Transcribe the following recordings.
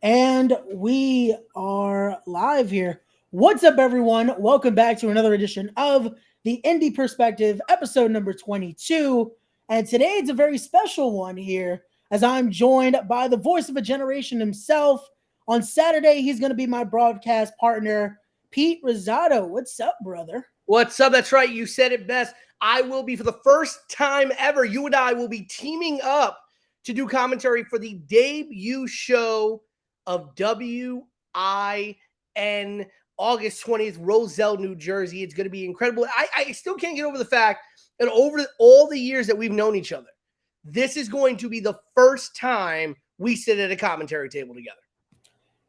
And we are live here. What's up, everyone? Welcome back to another edition of the Indy Perspective, episode number 22. And today it's a very special one here, as I'm joined by the voice of a generation himself. On Saturday, he's going to be my broadcast partner, Pete Rosado. What's up, brother? What's up? That's right. You said it best. I will be, for the first time ever, you and I will be teaming up to do commentary for the debut show of WIN, August 20th, Roselle, New Jersey. It's going to be incredible. I still can't get over the fact that over all the years that we've known each other, this is going to be the first time we sit at a commentary table together.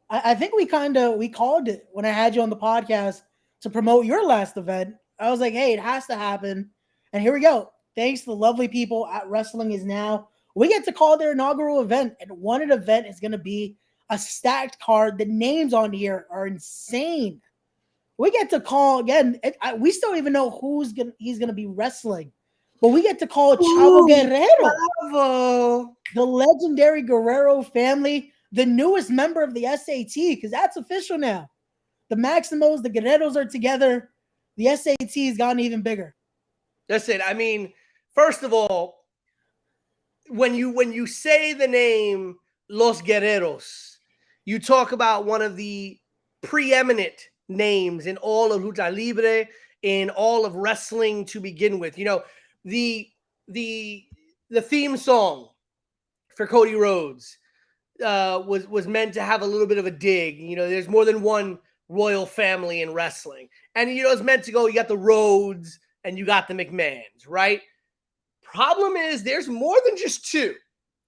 I think we called it when I had you on the podcast to promote your last event. I was like, hey, it has to happen. And here we go. Thanks to the lovely people at Wrestling Is Now. We get to call their inaugural event, and one event is going to be a stacked card. The names on here are insane. We get to call again. We still don't even know he's gonna be wrestling, but we get to call Chavo Guerrero, Bravo. The legendary Guerrero family, the newest member of the SAT, because that's official now. The Maximos, the Guerreros are together. The SAT has gotten even bigger. That's it. I mean, first of all, when you say the name Los Guerreros, you talk about one of the preeminent names in all of lucha libre, in all of wrestling to begin with. You know, the theme song for Cody Rhodes was meant to have a little bit of a dig. You know, there's more than one royal family in wrestling, and you know it's meant to go. You got the Rhodes and you got the McMahons, right? Problem is, there's more than just two,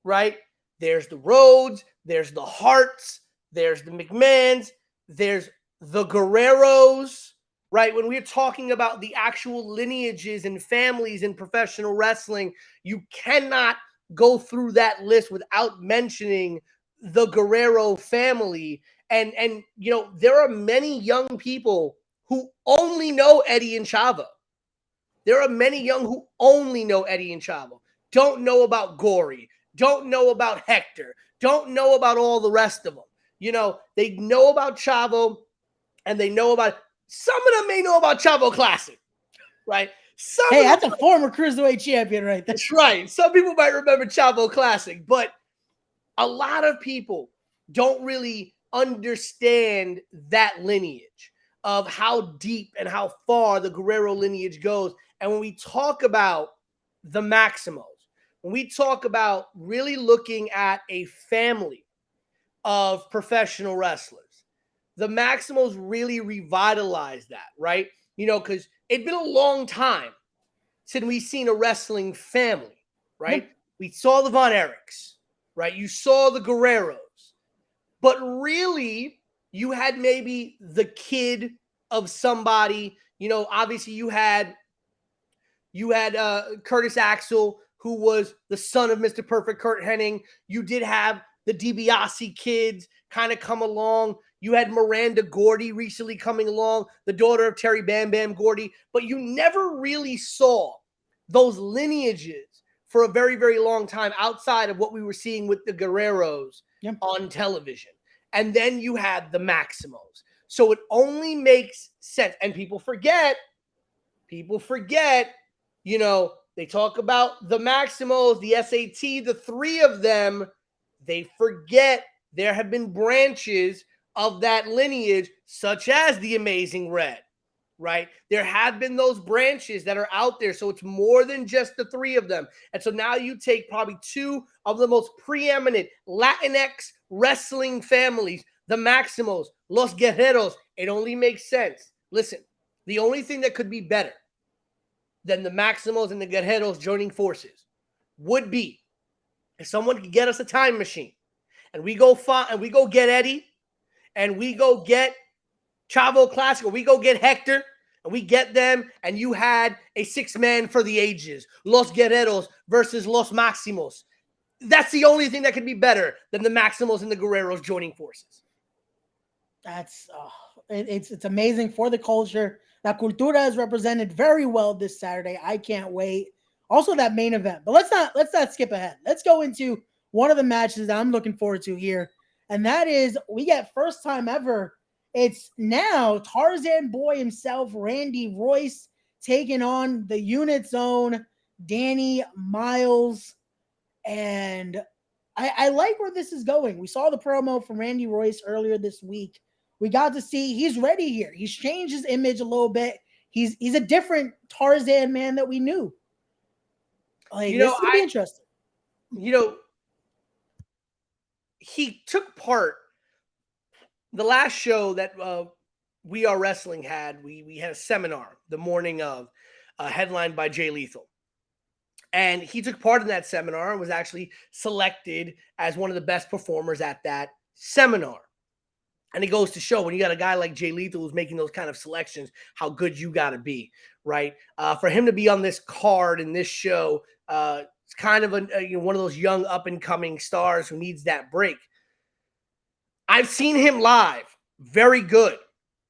right? There's the Rhodes, there's the Harts, there's the McMahons, there's the Guerreros, right? When we're talking about the actual lineages and families in professional wrestling, you cannot go through that list without mentioning the Guerrero family. And you know, there are many young people who only know Eddie and Chavo. There are many young who only know Eddie and Chavo, don't know about Gory, don't know about Hector, don't know about all the rest of them. You know, they know about Chavo, and they know about, some of them may know about Chavo Classic, right? Hey, that's a former Cruiserweight champion right there. That's right. Some people might remember Chavo Classic, but a lot of people don't really understand that lineage of how deep and how far the Guerrero lineage goes. And when we talk about the Maximos, when we talk about really looking at a family of professional wrestlers, the Maximos really revitalized that, right? You know, because it'd been a long time since we've seen a wrestling family, right? Mm-hmm. We saw the Von Erichs, right? You saw the Guerreros, but really you had maybe the kid of somebody. You know, obviously you had Curtis Axel, who was the son of Mr. Perfect, Kurt Hennig. You did have the DiBiase kids kind of come along. You had Miranda Gordy recently coming along, the daughter of Terry Bam Bam Gordy. But you never really saw those lineages for a very, very long time outside of what we were seeing with the Guerreros on television. And then you had the Maximos. So it only makes sense. And people forget, you know, they talk about the Maximos, the SAT, the three of them. They forget there have been branches of that lineage, such as the Amazing Red, right? There have been those branches that are out there. So it's more than just the three of them. And so now you take probably two of the most preeminent Latinx wrestling families, the Maximos, Los Guerreros. It only makes sense. Listen, the only thing that could be better than the Maximos and the Guerreros joining forces would be if someone could get us a time machine and we go get Eddie and we go get Chavo Classic, or we go get Hector and we get them, and you had a 6-man for the ages, Los Guerreros versus Los Maximos. That's the only thing that could be better than the Maximos and the Guerreros joining forces. It's amazing for the culture. La Cultura is represented very well this Saturday. I can't wait. Also that main event. But let's not skip ahead. Let's go into one of the matches that I'm looking forward to here. And that is, we get first time ever. It's now Tarzan boy himself, Randy Royce, taking on the unit's own Danny Miles. And I like where this is going. We saw the promo from Randy Royce earlier this week. We got to see he's ready here. He's changed his image a little bit. He's a different Tarzan man that we knew. Like, this is gonna be interesting. He took part the last show that We Are Wrestling had. We had a seminar the morning of, headlined by Jay Lethal. And he took part in that seminar and was actually selected as one of the best performers at that seminar. And it goes to show, when you got a guy like Jay Lethal who's making those kind of selections, how good you got to be, right? For him to be on this card in this show, it's kind of one of those young up-and-coming stars who needs that break. I've seen him live. Very good.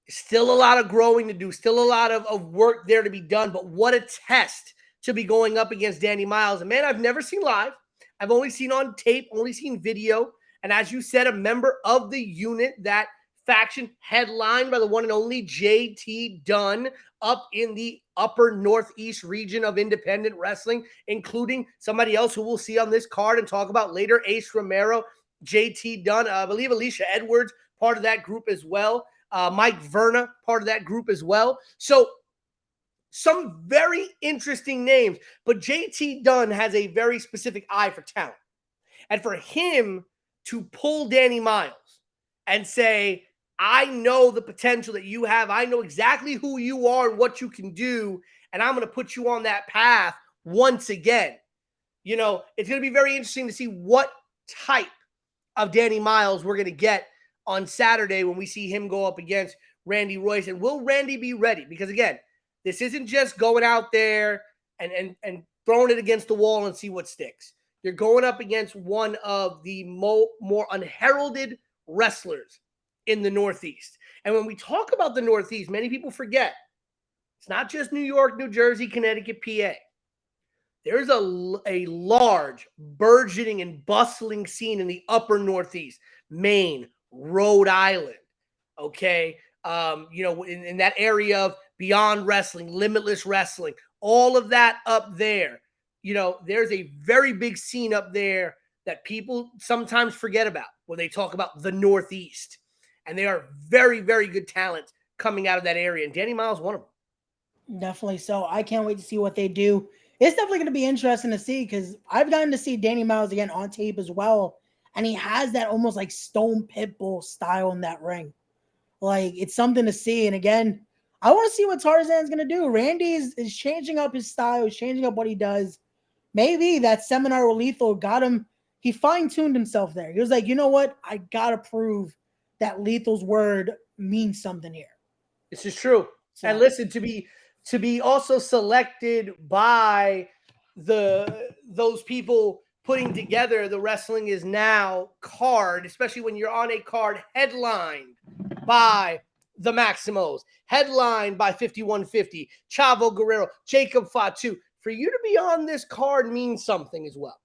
Still a lot of growing to do. Still a lot of work there to be done. But what a test to be going up against Danny Miles. And man, I've never seen live. I've only seen on tape, only seen video. And as you said, a member of the unit, that faction headlined by the one and only JT Dunn, up in the upper northeast region of independent wrestling, including somebody else who we'll see on this card and talk about later, Ace Romero, JT Dunn, I believe Alicia Edwards, part of that group as well. Mike Verna, part of that group as well. So some very interesting names, but JT Dunn has a very specific eye for talent. And for him to pull Danny Miles and say, I know the potential that you have. I know exactly who you are and what you can do, and I'm going to put you on that path once again. It's going to be very interesting to see what type of Danny Miles we're going to get on Saturday when we see him go up against Randy Royce. And will Randy be ready? Because again, this isn't just going out there and throwing it against the wall and see what sticks. You're going up against one of the more unheralded wrestlers in the Northeast. And when we talk about the Northeast, many people forget it's not just New York, New Jersey, Connecticut, PA. There's a large, burgeoning and bustling scene in the upper Northeast, Maine, Rhode Island, okay? In that area of Beyond Wrestling, Limitless Wrestling, all of that up there. There's a very big scene up there that people sometimes forget about when they talk about the Northeast. And they are very, very good talent coming out of that area. And Danny Miles, one of them. Definitely so. I can't wait to see what they do. It's definitely going to be interesting to see, because I've gotten to see Danny Miles again on tape as well. And he has that almost like Stone Pitbull style in that ring. Like, it's something to see. And again, I want to see what Tarzan's going to do. Randy is changing up his style. He's changing up what he does. Maybe that seminar with Lethal got him. He fine-tuned himself there. He was like, you know what? I got to prove that Lethal's word means something here. This is true. So, and listen, to be also selected by those people putting together the Wrestling Is Now card, especially when you're on a card headlined by the Maximos, headlined by 5150, Chavo Guerrero, Jacob Fatu. For you to be on this card means something as well.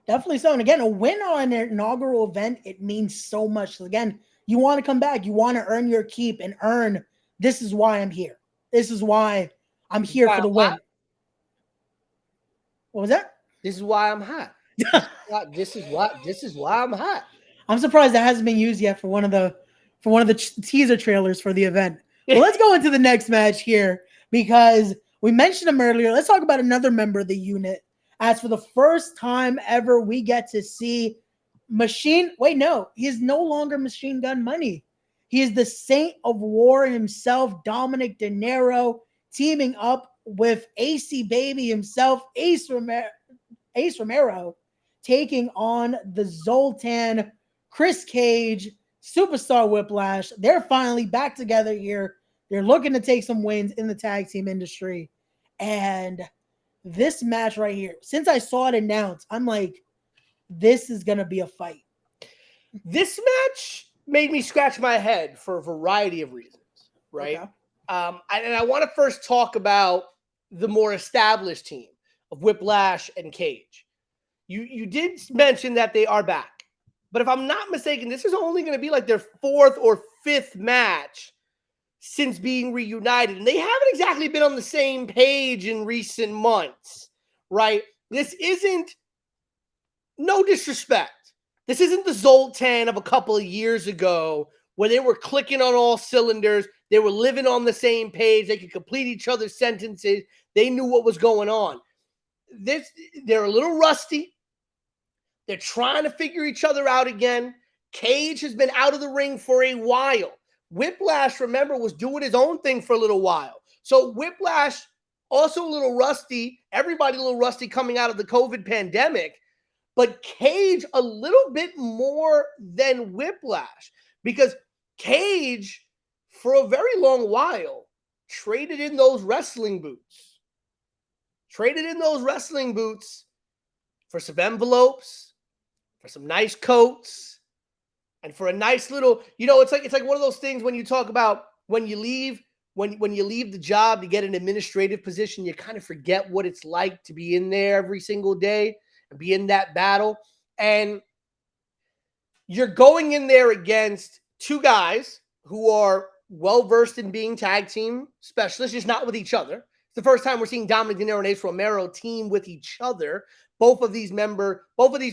Definitely so. And again, a win on an inaugural event, it means so much. Again, you want to come back. You want to earn your keep and earn, this is why I'm here. This is why I'm here for the win. What was that? This is why I'm hot. This is why I'm hot. I'm surprised that hasn't been used yet for one of the teaser trailers for the event. Well, let's go into the next match here, because we mentioned him earlier. Let's talk about another member of the unit. As for the first time ever, we get to see he is no longer Machine Gun Money. He is the Saint of War himself, Dominik DeNiro, teaming up with AC Baby himself, Ace Romero, taking on the Zoltan, Chris Cage, Superstar Whiplash. They're finally back together here. They're looking to take some wins in the tag team industry. And this match right here, since I saw it announced, I'm like, this is going to be a fight. This match made me scratch my head for a variety of reasons, right? Okay. And I want to first talk about the more established team of Whiplash and Cage. You did mention that they are back. But if I'm not mistaken, this is only going to be like their 4th or 5th match since being reunited. And they haven't exactly been on the same page in recent months, right? This isn't, no disrespect, this isn't the Zoltan of a couple of years ago where they were clicking on all cylinders. They were living on the same page. They could complete each other's sentences. They knew what was going on. They're a little rusty. They're trying to figure each other out again. Cage has been out of the ring for a while. Whiplash, remember, was doing his own thing for a little while. So Whiplash, also a little rusty. Everybody a little rusty coming out of the COVID pandemic. But Cage a little bit more than Whiplash. Because Cage, for a very long while, traded in those wrestling boots. Traded in those wrestling boots for some envelopes, for some nice coats, and for a nice little, it's like one of those things when you talk about when you leave the job to get an administrative position, you kind of forget what it's like to be in there every single day and be in that battle. And you're going in there against two guys who are well-versed in being tag team specialists, just not with each other. It's the first time we're seeing Dominik, DeNiro, and Ace Romero team with each other. Both of these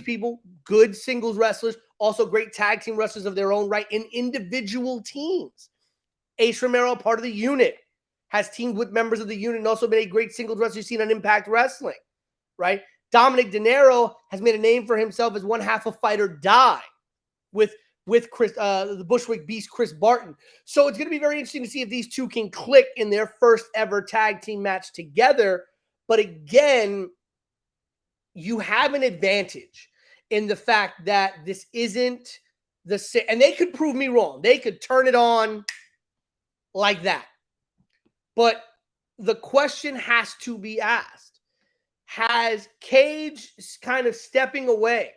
people, good singles wrestlers, also great tag team wrestlers of their own right in individual teams. Ace Romero, part of the unit, has teamed with members of the unit and also been a great singles wrestler you've seen on Impact Wrestling, right? Dominik DeNiro has made a name for himself as one half of Fight or Die with Chris, the Bushwick Beast, Chris Barton. So it's going to be very interesting to see if these two can click in their first ever tag team match together. But again, you have an advantage in the fact that this isn't the same. And they could prove me wrong. They could turn it on like that. But the question has to be asked. Has Cage kind of stepping away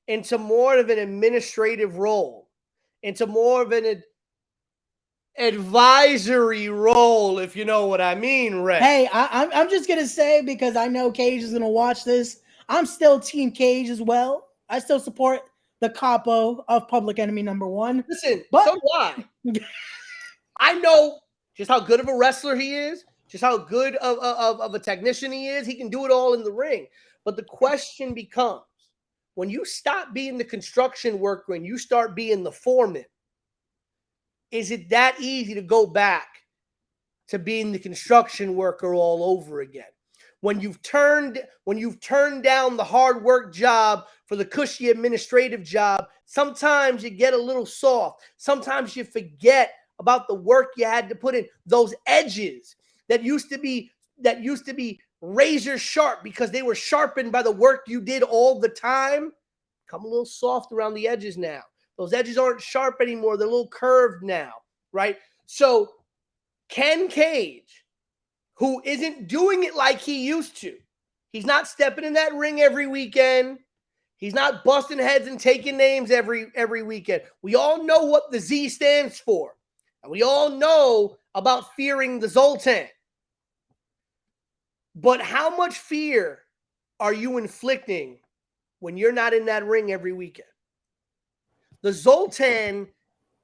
into more of an administrative role, into more of an advisory role, if you know what I mean, Ray? Hey, I'm just going to say, because I know Cage is going to watch this, I'm still Team Cage as well. I still support the capo of Public Enemy #1. Listen, so do I. I know just how good of a wrestler he is, just how good of a technician he is. He can do it all in the ring. But the question becomes, when you stop being the construction worker and you start being the foreman, is it that easy to go back to being the construction worker all over again? When you've turned down the hard work job for the cushy administrative job, sometimes you get a little soft. Sometimes you forget about the work you had to put in. Those edges that used to be razor sharp because they were sharpened by the work you did all the time, come a little soft around the edges now. Those edges aren't sharp anymore. They're a little curved now, right? So Ken Cage, who isn't doing it like he used to, he's not stepping in that ring every weekend. He's not busting heads and taking names every weekend. We all know what the Z stands for. And we all know about fearing the Zoltan. But how much fear are you inflicting when you're not in that ring every weekend? The Zoltan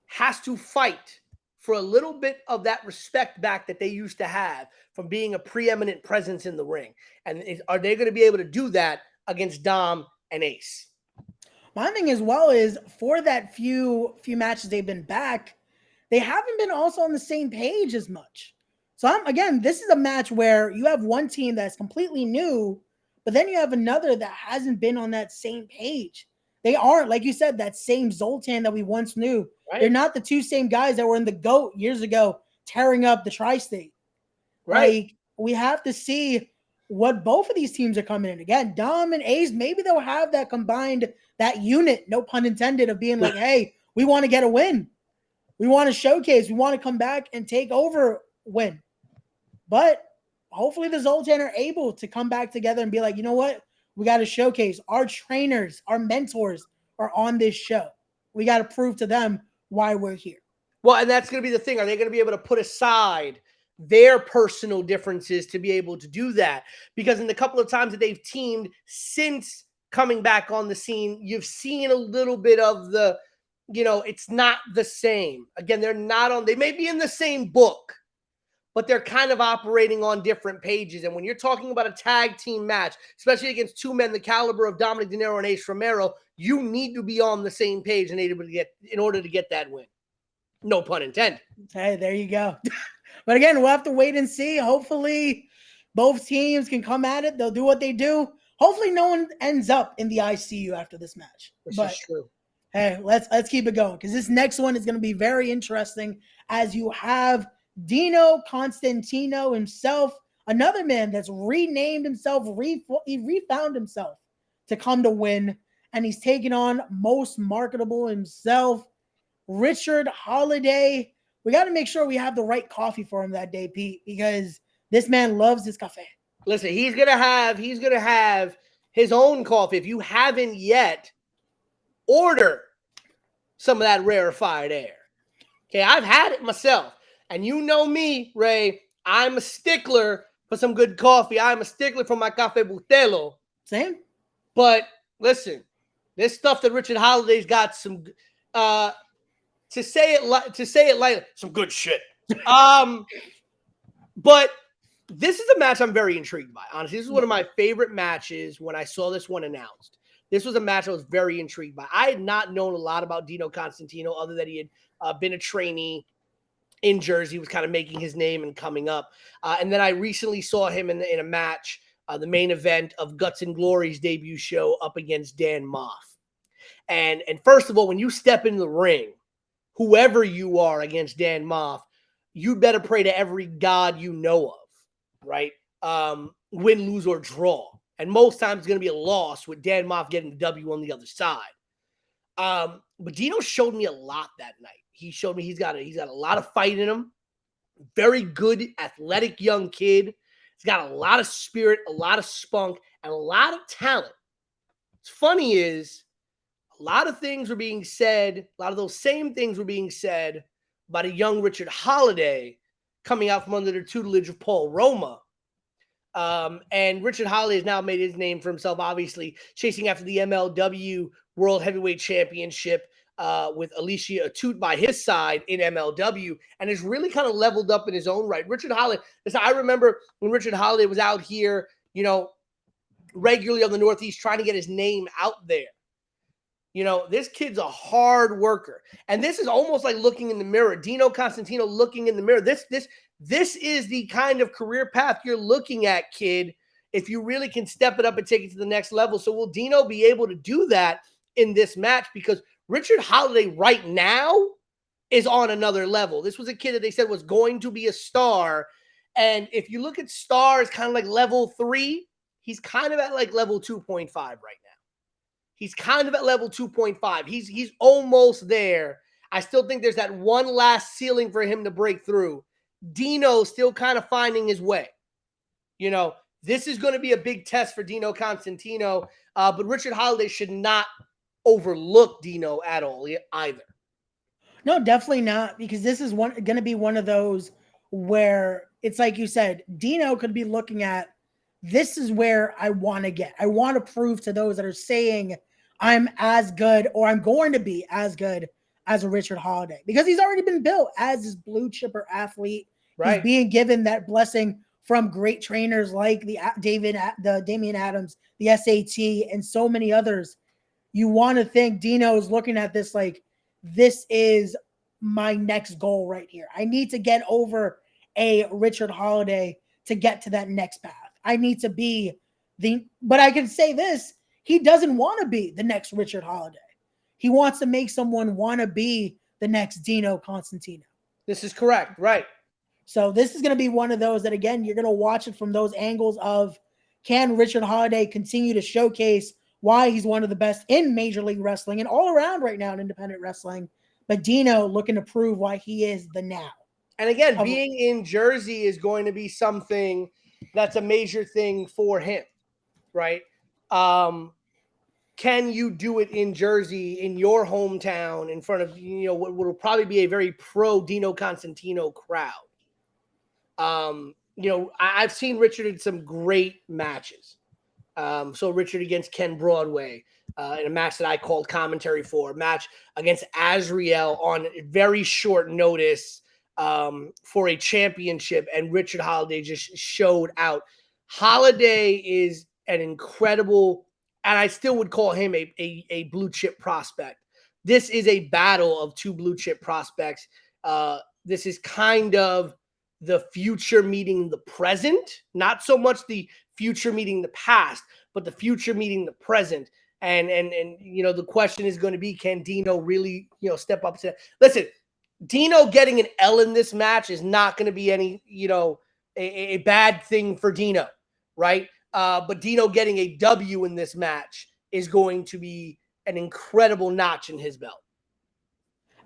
has to fight for a little bit of that respect back that they used to have from being a preeminent presence in the ring. And are they going to be able to do that against Dom and Ace? My thing as well is, for that few matches they've been back, they haven't been also on the same page as much. So again, this is a match where you have one team that's completely new, but then you have another that hasn't been on that same page. They aren't, like you said, that same Zoltan that we once knew. Right. They're not the two same guys that were in the GOAT years ago, tearing up the tri-state. Right. Like, we have to see what both of these teams are coming in. Again, Dom and Ace, maybe they'll have that combined, that unit, no pun intended, of being like, hey, we want to get a win. We want to showcase. We want to come back and take over, win. But hopefully the Zoltan are able to come back together and be like, you know what? We got to showcase. Our trainers, our mentors are on this show. We got to prove to them why we're here. Well, and that's going to be the thing. Are they going to be able to put aside their personal differences to be able to do that? Because in the couple of times that they've teamed since coming back on the scene. You've seen a little bit of the, it's not the same. Again, they may be in the same book, but they're kind of operating on different pages. And when you're talking about a tag team match, especially against two men the caliber of Dominik, DeNiro, and Ace Romero, you need to be on the same page in order to get that win. No pun intended. Hey, there you go. But again, we'll have to wait and see. Hopefully, both teams can come at it. They'll do what they do. Hopefully, no one ends up in the ICU after this match. This is true. Hey, let's keep it going, because this next one is going to be very interesting, as you have Dino Constantino himself, another man that's renamed himself, he refound himself to come to win, and he's taking on most marketable himself, Richard Holiday. We got to make sure we have the right coffee for him that day, Pete, because this man loves his cafe. Listen, he's gonna have his own coffee. If you haven't yet, order some of that rarefied air. Okay, I've had it myself. And you know me, Ray, I'm a stickler for some good coffee. I'm a stickler for my Café Bustelo. Same. But listen, this stuff that Richard Holiday's got some, to say it lightly, some good shit. But this is a match I'm very intrigued by. Honestly, this is one of my favorite matches when I saw this one announced. This was a match I was very intrigued by. I had not known a lot about Dino Constantino other than he had been a trainee in Jersey, was kind of making his name and coming up. And then I recently saw him in a match, the main event of Guts and Glory's debut show up against Dan Moff. And first of all, when you step in the ring, whoever you are against Dan Moff, you better pray to every god you know of, right? Win, lose, or draw. And most times it's going to be a loss with Dan Moff getting the W on the other side. But Dino showed me a lot that night. He showed me he's got a lot of fight in him. Very good, athletic young kid. He's got a lot of spirit, a lot of spunk, and a lot of talent. What's funny is a lot of things were being said, a lot of those same things were being said about a young Richard Holiday coming out from under the tutelage of Paul Roma. And Richard Holiday has now made his name for himself, obviously, chasing after the MLW World Heavyweight Championship with Alicia Atut by his side in MLW, and has really kind of leveled up in his own right. Richard Holiday, I remember when Richard Holiday was out here, regularly on the Northeast trying to get his name out there. This kid's a hard worker. And this is almost like looking in the mirror. Dino Constantino looking in the mirror. This is the kind of career path you're looking at, kid, if you really can step it up and take it to the next level. So will Dino be able to do that in this match? Because Richard Holiday right now is on another level. This was a kid that they said was going to be a star. And if you look at stars kind of like level 3, he's kind of at like level 2.5 right now. He's kind of at level 2.5. He's almost there. I still think there's that one last ceiling for him to break through. Dino's still kind of finding his way. This is going to be a big test for Dino Constantino, but Richard Holiday should not overlook Dino at all either. No, definitely not, because this is going to be one of those where it's like you said, Dino could be looking at, this is where I want to get. I want to prove to those that are saying I'm as good or I'm going to be as good as a Richard Holiday, because he's already been built as this blue chipper athlete. Right. He's being given that blessing from great trainers like the Damian Adams, the SAT, and so many others. You want to think Dino is looking at this like, this is my next goal right here. I need to get over a Richard Holiday to get to that next path. I need to be but I can say this, he doesn't want to be the next Richard Holiday. He wants to make someone want to be the next Dino Constantino. This is correct, right? So this is going to be one of those that, again, you're going to watch it from those angles of, can Richard Holiday continue to showcase why he's one of the best in Major League Wrestling and all around right now in independent wrestling, but Dino looking to prove why he is the now. And again, being in Jersey is going to be something that's a major thing for him, right? Can you do it in Jersey, in your hometown, in front of, what will probably be a very pro Dino Constantino crowd? I've seen Richard in some great matches. So Richard against Ken Broadway in a match that I called commentary for, a match against Azrael on very short notice for a championship, and Richard Holiday just showed out. Holiday is an incredible, and I still would call him a blue chip prospect. This is a battle of two blue chip prospects. This is kind of the future meeting the present, not so much the future meeting the past, but the future meeting the present. And you know, the question is going to be, can Dino really, you know, step up to listen? Dino getting an L in this match is not going to be any, you know, a bad thing for Dino, right? But Dino getting a W in this match is going to be an incredible notch in his belt.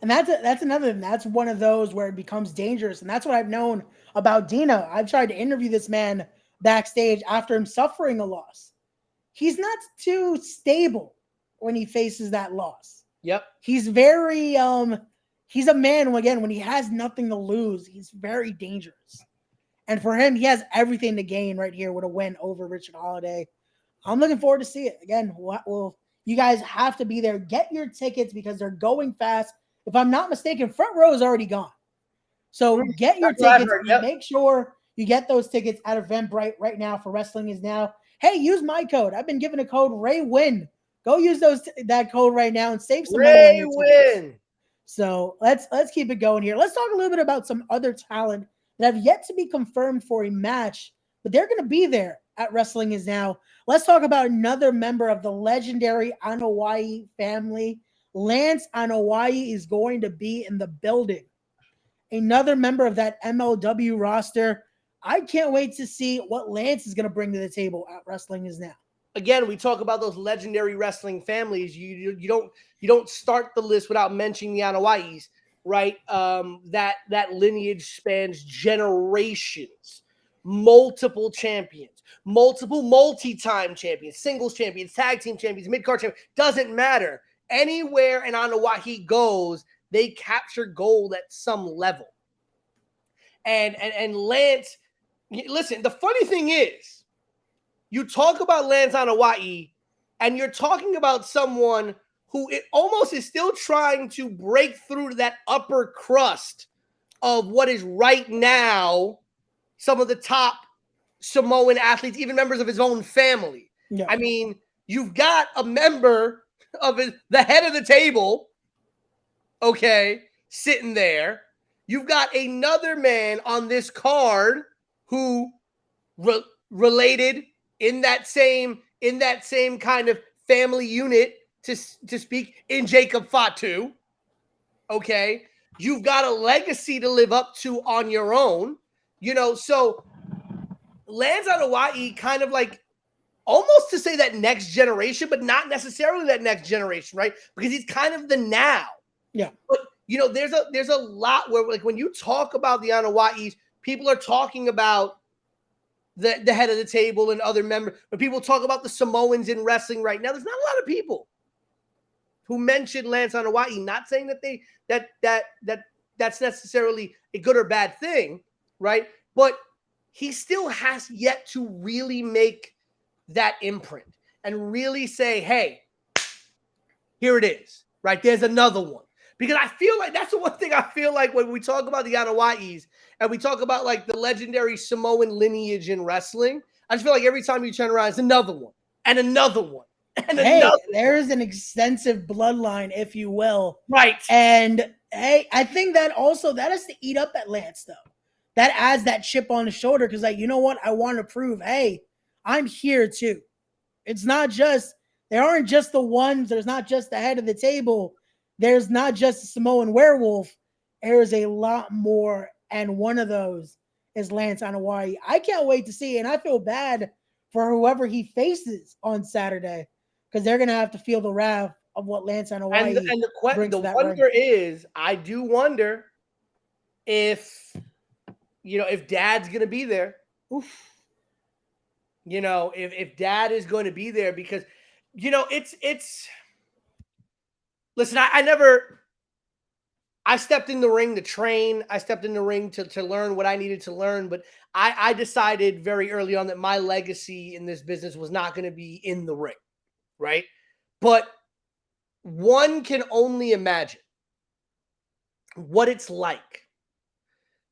And that's another thing. That's one of those where it becomes dangerous. And that's what I've known about Dino. I've tried to interview this man backstage after him suffering a loss. He's not too stable when he faces that loss. Yep. He's very he's a man, again, when he has nothing to lose, he's very dangerous. And for him, he has everything to gain right here with a win over Richard Holiday. I'm looking forward to see it. Again, well, you guys have to be there. Get your tickets because they're going fast. If I'm not mistaken, front row is already gone. So get your tickets. Yep. Make sure you get those tickets at Eventbrite right now for Wrestling Is Now. Hey, use my code. I've been given a code, RayWin. Go use that code right now and save some money on your tickets. So let's keep it going here. Let's talk a little bit about some other talent that have yet to be confirmed for a match, but they're going to be there at Wrestling Is Now. Let's talk about another member of the legendary On Hawaiian family. Lance On Hawaiian is going to be in the building. Another member of that MLW roster. I can't wait to see what Lance is going to bring to the table at Wrestling Is Now. Again, we talk about those legendary wrestling families. You don't start the list without mentioning the Anawaiis, right? That lineage spans generations, multiple champions, multiple multi-time champions, singles champions, tag team champions, mid-card champions. Doesn't matter. Anywhere an Anawahi goes, they capture gold at some level. And Lance, listen, the funny thing is, you talk about Lance on Hawaii, and you're talking about someone who it almost is still trying to break through to that upper crust of what is right now some of the top Samoan athletes, even members of his own family. Yeah. I mean, you've got a member of the head of the table, okay, sitting there. You've got another man on this card who related in that same kind of family unit to speak in Jacob Fatu. Okay, you've got a legacy to live up to on your own, you know. So Lance on Hawaii kind of like almost to say that next generation, but not necessarily that next generation, right? Because he's kind of the now. Yeah. But you know, there's a lot where, like, when you talk about the Anawaiis, people are talking about the head of the table and other members. When people talk about the Samoans in wrestling right now, there's not a lot of people who mention Lance on Hawaii. Not saying that that's necessarily a good or bad thing, right? But he still has yet to really make that imprint and really say, hey, here it is, right? There's another one. Because I feel like that's the one thing I feel like when we talk about the Anawaiis and we talk about like the legendary Samoan lineage in wrestling, I just feel like every time you turn around, it's another one and another one. And another there's an extensive bloodline, if you will. Right. And hey, I think that also that has to eat up at Lance, though. That adds that chip on the shoulder because, like, you know what? I want to prove, hey, I'm here too. It's not just, there aren't just the ones, there's not just the head of the table. There's not just a Samoan werewolf. There's a lot more, and one of those is Lance on Hawaii. I can't wait to see, and I feel bad for whoever he faces on Saturday because they're going to have to feel the wrath of what Lance on Hawaii and the wonder is, I do wonder if, you know, if Dad's going to be there. Oof. You know, if Dad is going to be there because, you know, it's listen, I never I stepped in the ring to train. I stepped in the ring to learn what I needed to learn. But I decided very early on that my legacy in this business was not going to be in the ring, right? But one can only imagine what it's like,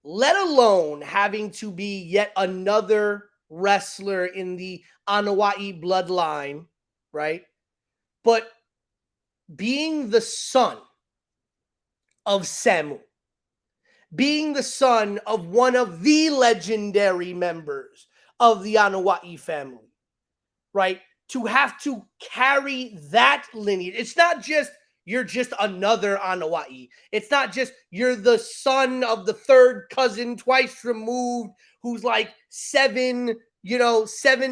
let alone having to be yet another wrestler in the On Hawaiian bloodline, right? But being the son of Samu, being the son of one of the legendary members of the On Hawaiian family, right? To have to carry that lineage. It's not just you're just another On Hawaiian. It's not just you're the son of the third cousin twice removed who's like seven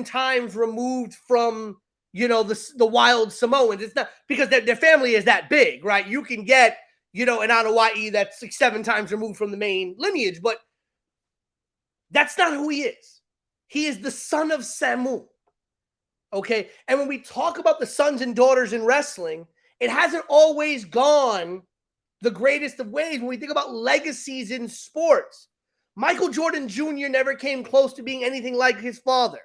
times removed from, the wild Samoans. It's not because their family is that big, right? You can get, an On Hawaiian that's like 7 times removed from the main lineage, but that's not who he is. He is the son of Samu. Okay. And when we talk about the sons and daughters in wrestling, it hasn't always gone the greatest of ways. When we think about legacies in sports, Michael Jordan Jr. never came close to being anything like his father.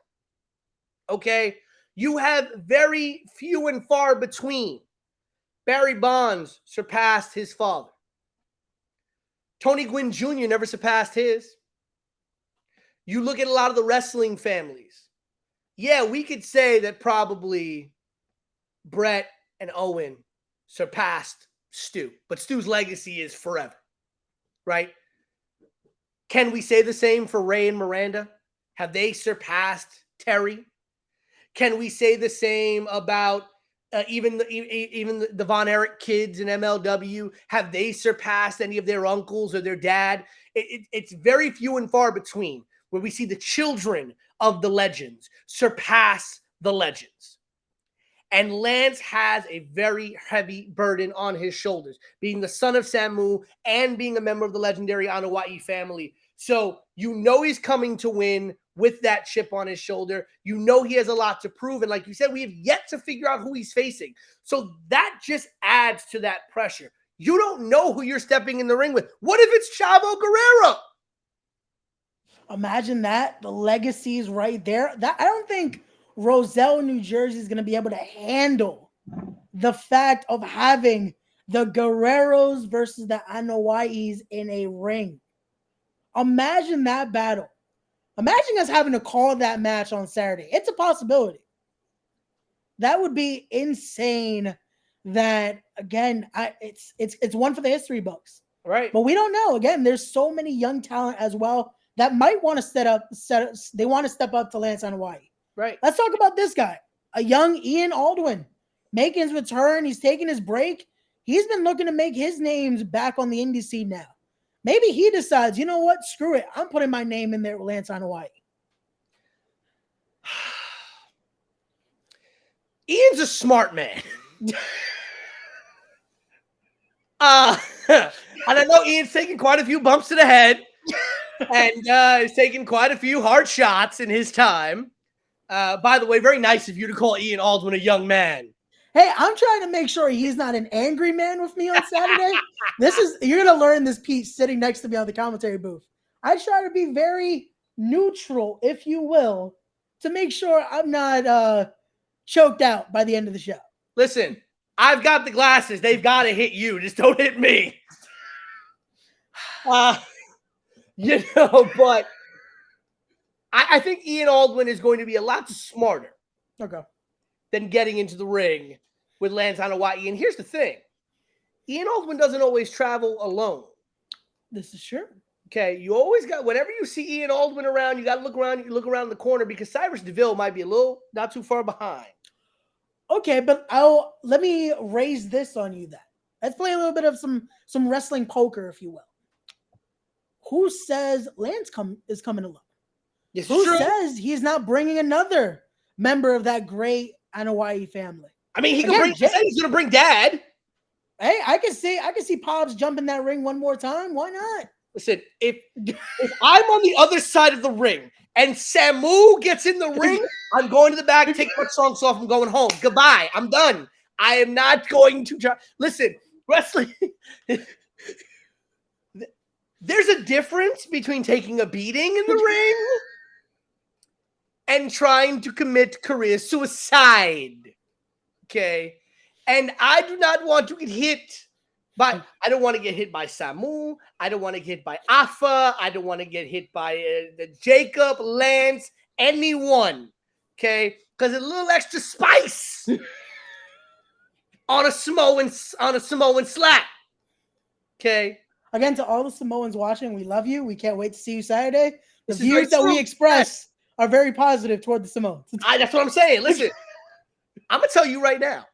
Okay. You have very few and far between. Barry Bonds surpassed his father. Tony Gwynn Jr. never surpassed his. You look at a lot of the wrestling families. Yeah, we could say that probably Brett and Owen surpassed Stu, but Stu's legacy is forever, right? Can we say the same for Ray and Miranda? Have they surpassed Terry? Can we say the same about even the Von Erich kids in MLW? Have they surpassed any of their uncles or their dad? It's very few and far between where we see the children of the legends surpass the legends. And Lance has a very heavy burden on his shoulders, being the son of Samu and being a member of the legendary On Hawaiian family. So he's coming to win with that chip on his shoulder. He has a lot to prove. And like you said, we have yet to figure out who he's facing. So that just adds to that pressure. You don't know who you're stepping in the ring with. What if it's Chavo Guerrero? Imagine that. The legacy's right there. That I don't think Roselle, New Jersey is going to be able to handle the fact of having the Guerreros versus the Anoa'is in a ring. Imagine that battle. Imagine us having to call that match on Saturday. It's a possibility. That would be insane. That again, it's one for the history books, right? But we don't know. Again, there's so many young talent as well that might want to they want to step up to Lance on Hawaii. Right. Let's talk about this guy, a young Ian Aldwin, making his return. He's taking his break. He's been looking to make his names back on the indie scene now. Maybe he decides, you know what? Screw it. I'm putting my name in there with Lance on Hawaii. Ian's a smart man. And I know Ian's taking quite a few bumps to the head and he's taken quite a few hard shots in his time. By the way, very nice of you to call Ian Aldwin a young man. Hey, I'm trying to make sure he's not an angry man with me on Saturday. You're going to learn this, Pete, sitting next to me on the commentary booth. I try to be very neutral, if you will, to make sure I'm not choked out by the end of the show. Listen, I've got the glasses. They've got to hit you. Just don't hit me. But I think Ian Aldwin is going to be a lot smarter than getting into the ring with Lance on Hawaii. And here's the thing. Ian Aldwin doesn't always travel alone. This is true. Okay, you always got, whenever you see Ian Aldwin around, you got to look around. You look around the corner because Cyrus DeVille might be a little not too far behind. Okay, but let me raise this on you then. Let's play a little bit of some wrestling poker, if you will. Who says Lance is coming along? Yes, who says he's not bringing another member of that great Anoa'i family? I mean, he's going to bring Dad. Hey, I can see Pops jump in that ring one more time. Why not? Listen, if I'm on the other side of the ring and Samu gets in the ring, I'm going to the back, take my trunks off, I'm going home. Goodbye. I'm done. I am not going to try. Listen, wrestling. a difference between taking a beating in the ring and trying to commit career suicide. Okay. And I do not want to get hit by, I don't want to get hit by Samu. I don't want to get hit by Afa. I don't want to get hit by Jacob, Lance, anyone. Okay. Because a little extra spice on a Samoan slap. Okay. Again, to all the Samoans watching, we love you. We can't wait to see you Saturday. The This is views very that we true. express are very positive toward the Samoans. That's what I'm saying. Listen, I'm going to tell you right now.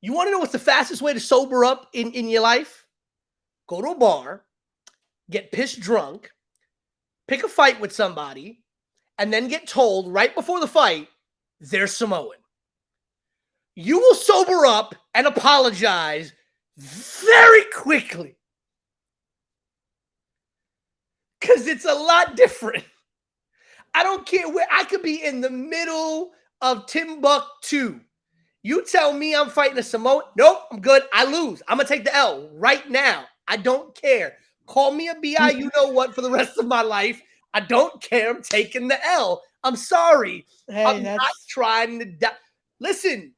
You want to know what's the fastest way to sober up in your life? Go to a bar, get pissed drunk, pick a fight with somebody, and then get told right before the fight, they're Samoan. You will sober up and apologize very quickly. Because it's a lot different. I don't care where I could be in the middle of Timbuktu. You tell me I'm fighting a Samoan. Nope, I'm good. I lose. I'm going to take the L right now. I don't care. Call me a BI, you know what, for the rest of my life. I don't care. I'm taking the L. I'm sorry. Hey, I'm not trying to die. Listen,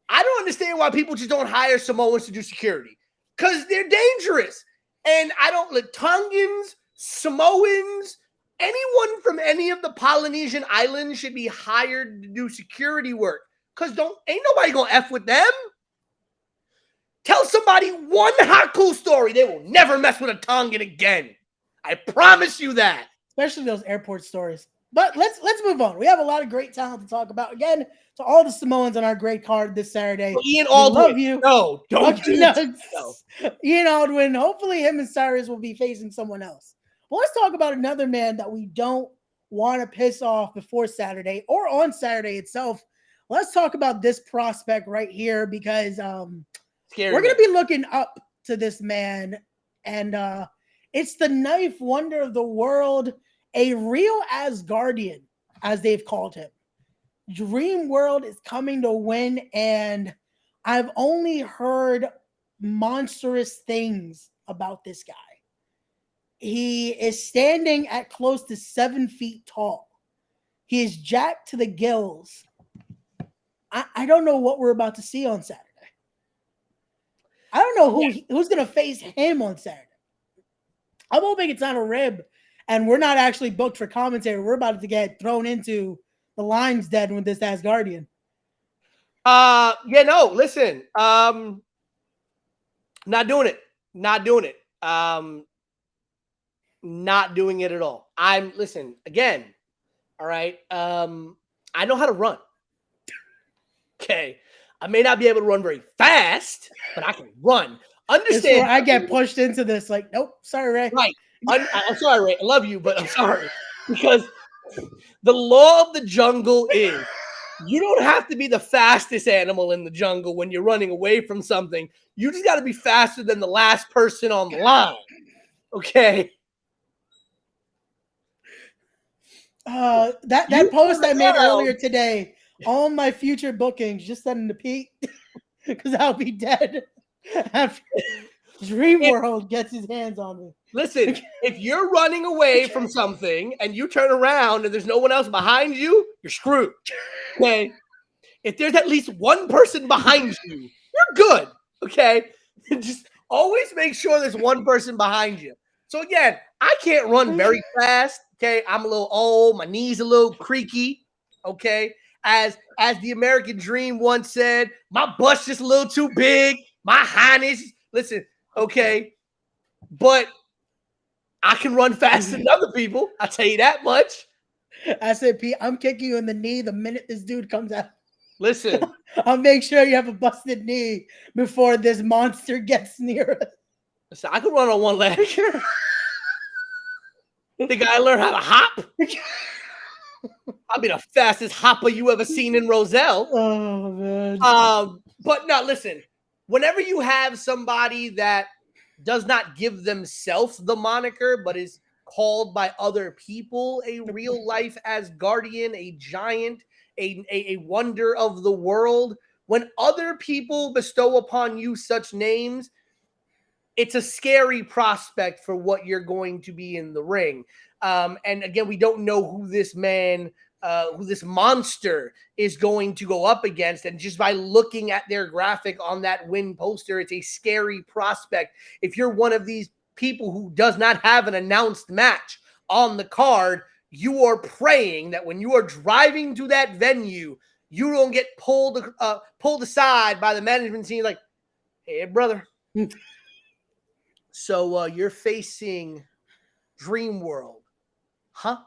I don't understand why people just don't hire Samoans to do security. Because they're dangerous. And I don't let Tongans, Samoans, anyone from any of the Polynesian islands should be hired to do security work. Because ain't nobody gonna F with them. Tell somebody one Haku story. They will never mess with a Tongan again. I promise you that. Especially those airport stories. But let's move on. We have a lot of great talent to talk about. Again, to all the Samoans on our great card this Saturday. Ian Aldwin. Love you. No, don't do no. Ian Aldwin. Hopefully him and Cyrus will be facing someone else. Well, let's talk about another man that we don't want to piss off before Saturday or on Saturday itself. Let's talk about this prospect right here because we're going to be looking up to this man. And it's the knife wonder of the world, a real Asgardian, as they've called him. Dreamworld is coming to win, and I've only heard monstrous things about this guy. He is standing at close to 7 feet tall. He is jacked to the gills. I don't know what we're about to see on Saturday. I don't know who's going to face him on Saturday. I'm hoping it's not a rib, and we're not actually booked for commentary. We're about to get thrown into the lion's den with this Asgardian. Listen. Not doing it. Not doing it. Not doing it at all. Listen, again, all right. I know how to run. Okay. I may not be able to run very fast, but I can run. Understand. I get pushed into this like, nope, sorry, Ray. Right. I'm sorry, Ray. I love you, but I'm sorry. Because the law of the jungle is you don't have to be the fastest animal in the jungle when you're running away from something. You just got to be faster than the last person on the line. Okay. That post I made earlier today, all my future bookings, just send them to Pete because I'll be dead after Dreamworld gets his hands on me. Listen, if you're running away from something and you turn around and there's no one else behind you, you're screwed. Okay. If there's at least one person behind you, you're good. Okay. Just always make sure there's one person behind you. So again, I can't run very fast. Okay. I'm a little old. My knees a little creaky. Okay. As the American Dream once said, my butt's just a little too big. My highness. Listen, okay. But I can run faster than other people. I'll tell you that much. I said, Pete, I'm kicking you in the knee the minute this dude comes out. Listen. I'll make sure you have a busted knee before this monster gets near us. Listen, I can run on one leg. Think I learned how to hop? I'll be the fastest hopper you ever seen in Roselle. Oh, man. But no, listen. Whenever you have somebody that does not give themselves the moniker, but is called by other people a real life Asgardian, a giant, a wonder of the world, when other people bestow upon you such names, it's a scary prospect for what you're going to be in the ring. And again, we don't know who this man, who this monster is going to go up against. And just by looking at their graphic on that win poster, it's a scary prospect. If you're one of these people who does not have an announced match on the card, you are praying that when you are driving to that venue, you don't get pulled aside by the management team like, hey, brother. So you're facing Dreamworld. Huh?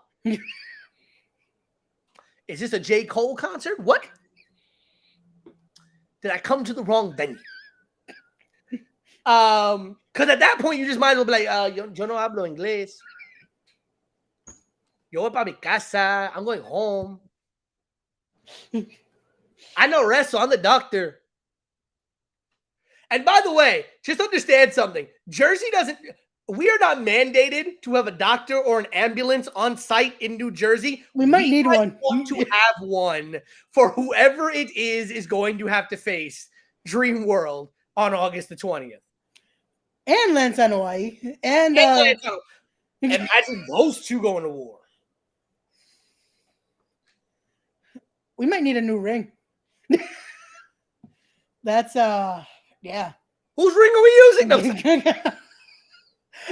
Is this a J. Cole concert? What? Did I come to the wrong venue? Because at that point, you just might as well be like, yo no hablo inglés. Yo voy para mi casa. I'm going home. I know wrestle. I'm the doctor. And by the way, just understand something. Jersey doesn't... We are not mandated to have a doctor or an ambulance on site in New Jersey. We might need one. Want to have one for whoever it is going to have to face Dreamworld on August the 20th. And Lance on Hawaii. And imagine those two going to war. We might need a new ring. That's yeah. Whose ring are we using? No.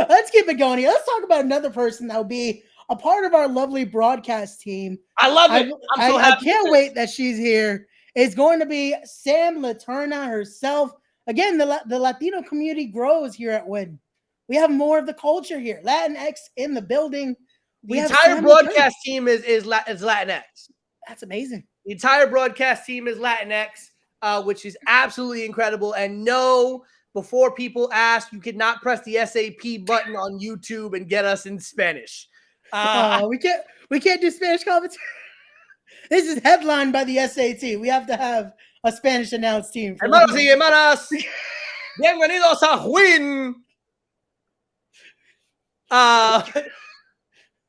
Let's keep it going here. Let's talk about another person that will be a part of our lovely broadcast team. I love it. I'm so happy. I can't wait that she's here. It's going to be Sam Laterna herself. Again, the Latino community grows here at Win. We have more of the culture here. Latinx in the building. The entire broadcast team is Latinx. That's amazing. The entire broadcast team is Latinx, which is absolutely incredible. And no, before people ask, you cannot press the SAP button on YouTube and get us in Spanish. We can't do Spanish commentary. This is headlined by the SAT. We have to have a Spanish announced team. Hermanos y hermanas, bienvenidos a Win. I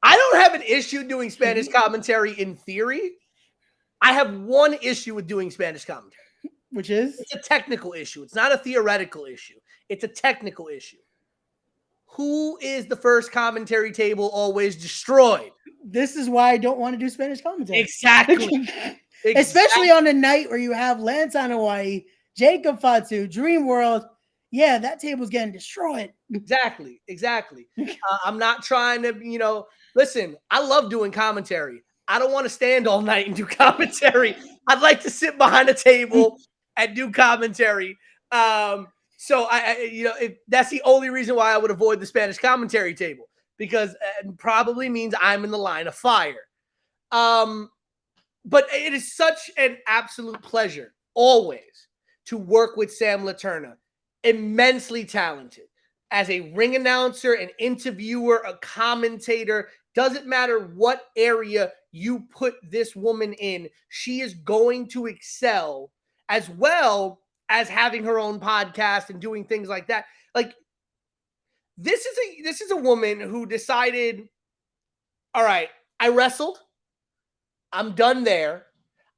don't have an issue doing Spanish commentary in theory. I have one issue with doing Spanish commentary. Which is? It's a technical issue. It's not a theoretical issue. It's a technical issue. Who is the first commentary table always destroyed? This is why I don't want to do Spanish commentary. Exactly. Especially on a night where you have Lance on Hawaii, Jacob Fatu, Dreamworld. Yeah, that table's getting destroyed. Exactly. I'm not trying to, listen, I love doing commentary. I don't want to stand all night and do commentary. I'd like to sit behind a table and do commentary. So if that's the only reason why I would avoid the Spanish commentary table, because it probably means I'm in the line of fire. But it is such an absolute pleasure always to work with Sam Laterna. Immensely talented as a ring announcer, an interviewer, a commentator. Doesn't matter what area you put this woman in, she is going to excel, as well as having her own podcast and doing things like that. Like, this is a woman who decided, all right, I wrestled. I'm done there.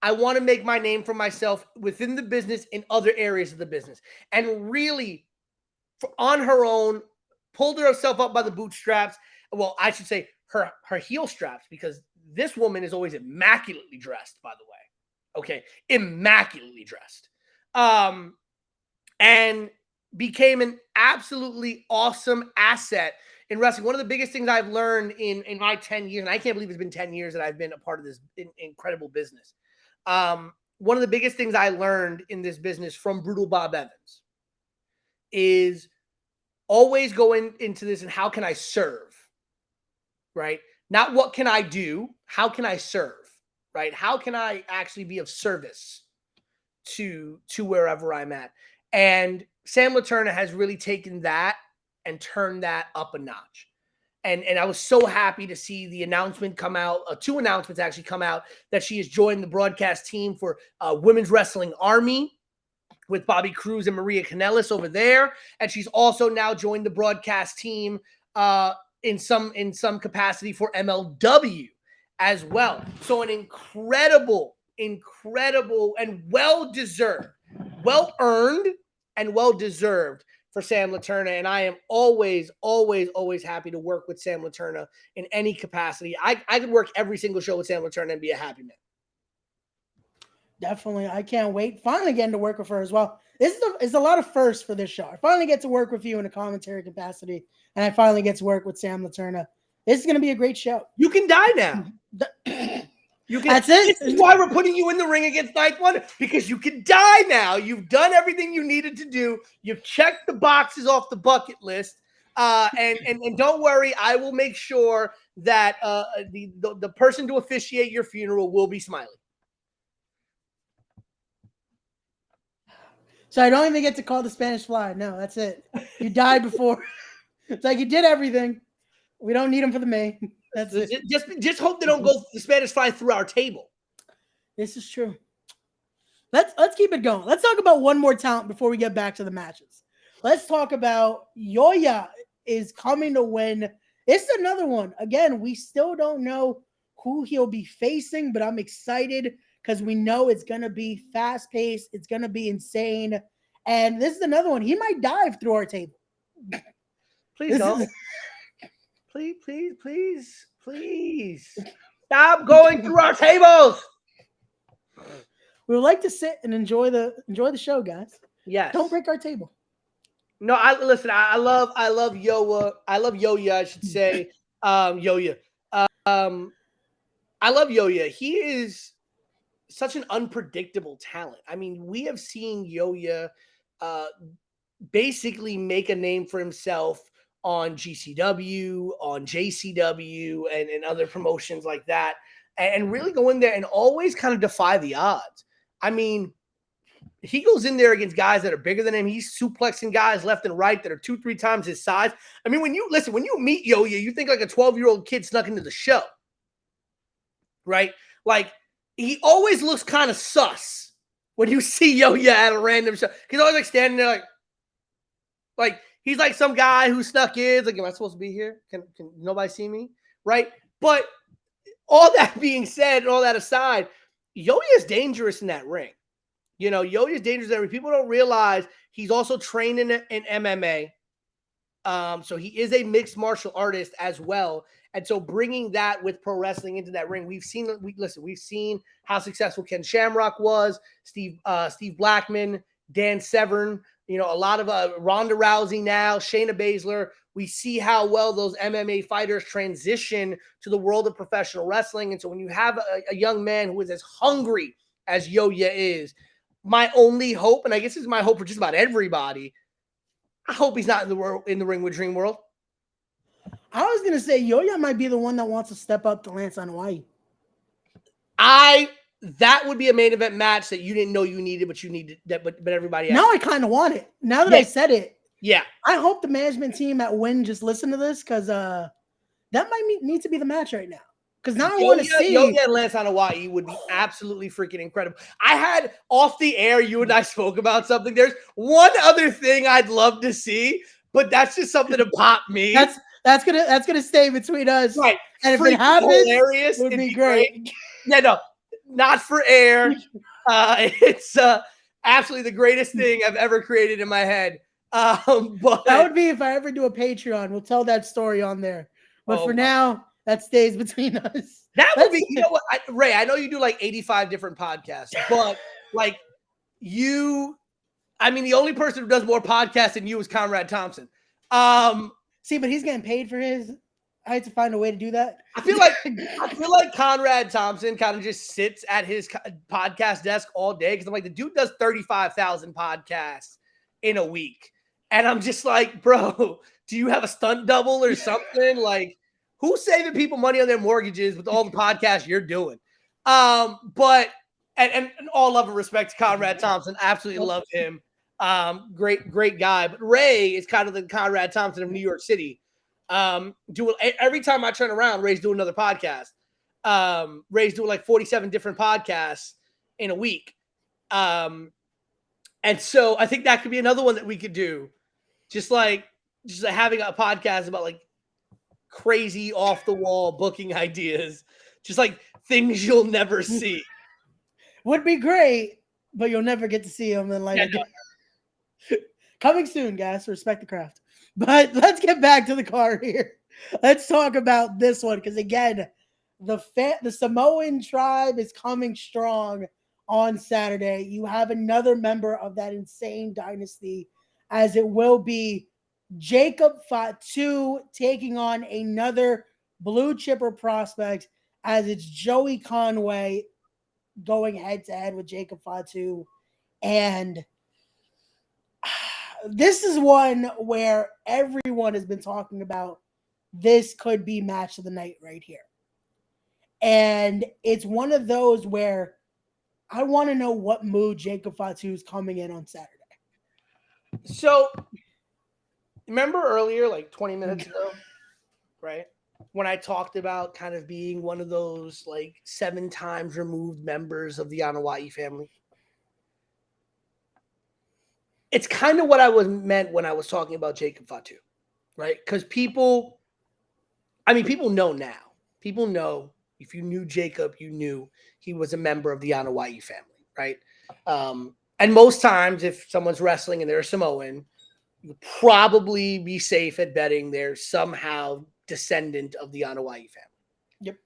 I want to make my name for myself within the business in other areas of the business. And really, on her own, pulled herself up by the bootstraps. Well, I should say her heel straps, because this woman is always immaculately dressed, by the way. Okay, immaculately dressed. And became an absolutely awesome asset in wrestling. One of the biggest things I've learned in my 10 years, and I can't believe it's been 10 years that I've been a part of this incredible business. One of the biggest things I learned in this business from Brutal Bob Evans is always going into this and how can I serve, right? Not what can I do, how can I serve, right? How can I actually be of service to wherever I'm at? And Sam Laterna has really taken that and turned that up a notch. And I was so happy to see the announcement come out, 2 announcements actually come out, that she has joined the broadcast team for Women's Wrestling Army with Bobby Cruz and Maria Kanellis over there. And she's also now joined the broadcast team in some capacity for MLW as well. So an incredible and well-deserved, well-earned and well-deserved for Sam Laterna, and I am always, always, always happy to work with Sam Laterna in any capacity. I could work every single show with Sam Laterna and be a happy man. Definitely. I can't wait. Finally getting to work with her as well. This is a lot of firsts for this show. I finally get to work with you in a commentary capacity, and I finally get to work with Sam Laterna. This is going to be a great show. You can die now. That's it. This is why we're putting you in the ring against Ninth Wonder, because you can die now. You've done everything you needed to do. You've checked the boxes off the bucket list. And don't worry, I will make sure that the person to officiate your funeral will be Smiley. So I don't even get to call the Spanish Fly. No, that's it. You died before. It's like you did everything. We don't need him for the main. That's it. Just hope they don't go the Spanish Fly through our table. This is true. Let's keep it going. Let's talk about one more talent before we get back to the matches. Let's talk about Yoyo is coming to win. It's another one. Again, we still don't know who he'll be facing, but I'm excited because we know it's going to be fast-paced. It's going to be insane. And this is another one. He might dive through our table. Please don't. Please. Stop going through our tables. We would like to sit and enjoy the show, guys. Yes. Don't break our table. No, I love Yoyo. I love Yoyo, I should say. Yoyo. I love Yoyo. He is such an unpredictable talent. I mean, we have seen Yoyo basically make a name for himself on GCW, on JCW, and other promotions like that, and really go in there and always kind of defy the odds. I mean, he goes in there against guys that are bigger than him. He's suplexing guys left and right that are 2-3 times his size. I mean, when you meet Yoyo, you think like a 12-year-old kid snuck into the show, right? Like, he always looks kind of sus when you see Yoyo at a random show. He's always like standing there like he's like some guy who snuck in. Like, am I supposed to be here? Can nobody see me? Right? But all that being said and all that aside, Yoyo is dangerous in that ring. You know, Yoyo is dangerous in that ring. People don't realize he's also trained in MMA. So he is a mixed martial artist as well. And so bringing that with pro wrestling into that ring, we've seen how successful Ken Shamrock was, Steve Blackman, Dan Severn, you know, a lot of Ronda Rousey now, Shayna Baszler. We see how well those MMA fighters transition to the world of professional wrestling. And so when you have a young man who is as hungry as Yoyo is, my only hope, and I guess this is my hope for just about everybody, I hope he's not in the ring with Dreamworld. I was gonna say Yoyo might be the one that wants to step up to Lance on Hawaii. That would be a main event match that you didn't know you needed, but you needed that. But everybody else. Now I kind of want it. Now that I said it, yeah. I hope the management team at Win just listen to this because that might need to be the match right now. Because now I want to see Yoyo and Lance on Hawaii would be absolutely freaking incredible. I had off the air, you and I spoke about something. There's one other thing I'd love to see, but that's just something to pop me. That's gonna stay between us, right? And if it happens, hilarious, it would be great. Yeah, no, not for air. It's absolutely the greatest thing I've ever created in my head. But that would be if I ever do a Patreon. We'll tell that story on there. But for now, that stays between us. That would be, you know what, Ray, I know you do like 85 different podcasts, but like the only person who does more podcasts than you is Conrad Thompson. See, but he's getting paid for his. I had to find a way to do that. I feel like Conrad Thompson kind of just sits at his podcast desk all day because I'm like, the dude does 35,000 podcasts in a week. And I'm just like, bro, do you have a stunt double or something? Like, who's saving people money on their mortgages with all the podcasts you're doing? But all love and respect to Conrad Thompson. Absolutely love him. Great guy. But Ray is kind of the Conrad Thompson of New York City. Every time I turn around, Ray's doing another podcast. Ray's doing like 47 different podcasts in a week. And so I think that could be another one that we could do. Just having a podcast about like crazy off the wall booking ideas, just like things you'll never see. Would be great, but you'll never get to see them in light again. Coming soon, guys. Respect the craft. But let's get back to the card here. Let's talk about this one because again, the Samoan tribe is coming strong on Saturday. You have another member of that insane dynasty, as it will be Jacob Fatu taking on another blue chipper prospect, as it's Joey Conway going head to head with Jacob Fatu. And this is one where everyone has been talking about this could be match of the night right here. And it's one of those where I want to know what mood Jacob Fatu is coming in on Saturday. So, remember earlier, like 20 minutes ago, right? When I talked about kind of being one of those like 7 times removed members of the On Hawaiian family. It's kind of what I was meant when I was talking about Jacob Fatu, right? Because people know now. People know if you knew Jacob, you knew he was a member of the On Hawaiian family, right? And most times, if someone's wrestling and they're a Samoan, you'll probably be safe at betting they're somehow descendant of the On Hawaiian family. Yep.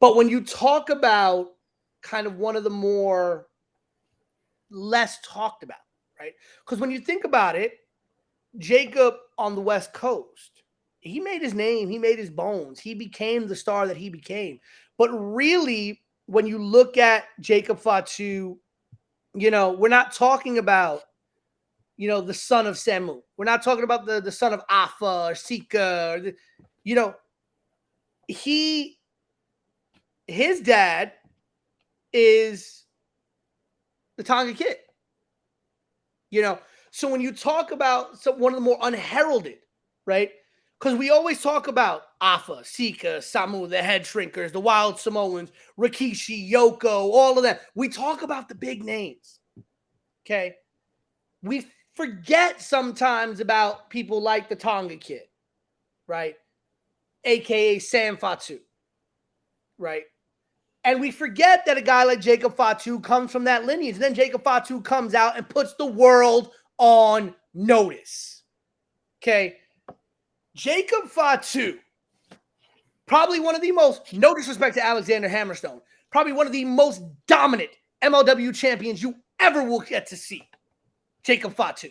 But when you talk about kind of one of the more less talked about, right? Because when you think about it, Jacob on the West Coast, he made his name, he made his bones, he became the star that he became. But really, when you look at Jacob Fatu, we're not talking about, the son of Semu. We're not talking about the son of Afa or Sika. His dad is the Tonga Kid. So when you talk about one of the more unheralded, right? Because we always talk about Afa, Sika, Samu, the Head Shrinkers, the Wild Samoans, Rikishi, Yoko, all of that. We talk about the big names, okay? We forget sometimes about people like the Tonga Kid, right? AKA Sam Fatu, right? And we forget that a guy like Jacob Fatu comes from that lineage. And then Jacob Fatu comes out and puts the world on notice. Okay. Jacob Fatu, probably one of the most, no disrespect to Alexander Hammerstone, probably one of the most dominant MLW champions you ever will get to see. Jacob Fatu.